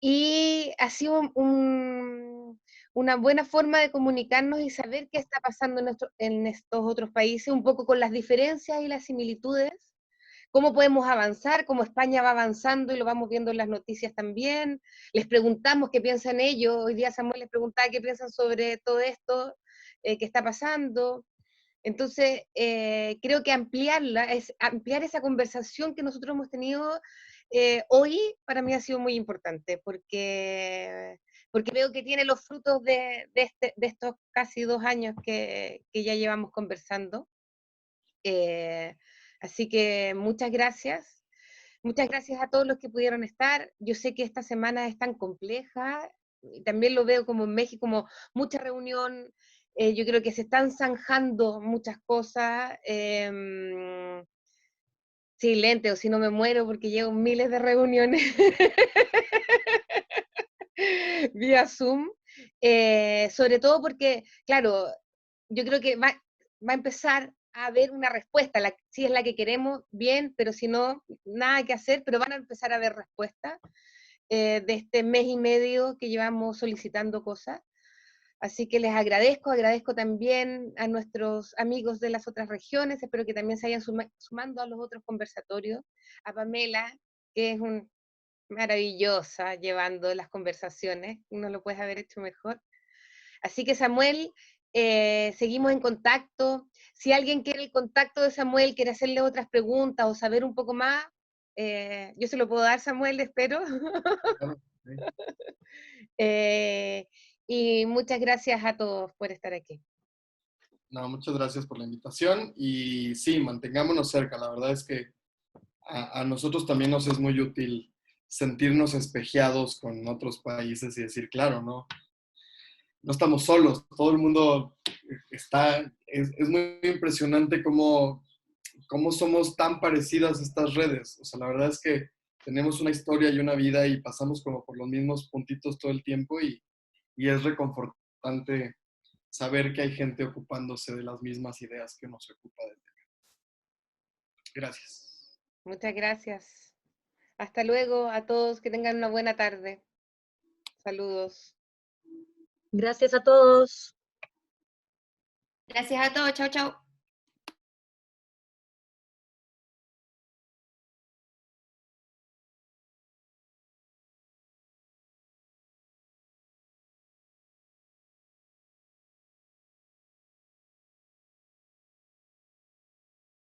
y ha sido una buena forma de comunicarnos y saber qué está pasando en estos otros países, un poco con las diferencias y las similitudes, cómo podemos avanzar, cómo España va avanzando y lo vamos viendo en las noticias también. Les preguntamos qué piensan ellos. Hoy día Samuel les preguntaba qué piensan sobre todo esto que está pasando. Entonces, creo que ampliar esa conversación que nosotros hemos tenido hoy, para mí ha sido muy importante, porque veo que tiene los frutos de estos casi 2 años que ya llevamos conversando. Así que muchas gracias. Muchas gracias a todos los que pudieron estar. Yo sé que esta semana es tan compleja, y también lo veo como en México, como mucha reunión. Yo creo que se están zanjando muchas cosas. Sí, lente, o si no me muero porque llevo miles de reuniones vía Zoom. Sobre todo porque, claro, yo creo que va a empezar a haber una respuesta. Si es la que queremos, bien, pero si no, nada que hacer, pero van a empezar a haber respuestas de este mes y medio que llevamos solicitando cosas. Así que les agradezco también a nuestros amigos de las otras regiones, espero que también se vayan sumando a los otros conversatorios, a Pamela, que es maravillosa llevando las conversaciones, no lo puedes haber hecho mejor. Así que Samuel, seguimos en contacto. Si alguien quiere el contacto de Samuel, quiere hacerle otras preguntas o saber un poco más, yo se lo puedo dar, Samuel, espero. Claro, sí. Y muchas gracias a todos por estar aquí. No, muchas gracias por la invitación, y sí, mantengámonos cerca. La verdad es que a nosotros también nos es muy útil sentirnos espejeados con otros países y decir, claro, no estamos solos, todo el mundo es muy impresionante cómo somos tan parecidas estas redes. O sea, la verdad es que tenemos una historia y una vida y pasamos como por los mismos puntitos todo el tiempo, y es reconfortante saber que hay gente ocupándose de las mismas ideas que uno se ocupa de tener. Gracias. Muchas gracias. Hasta luego a todos, que tengan una buena tarde. Saludos. Gracias a todos. Gracias a todos, chao, chao.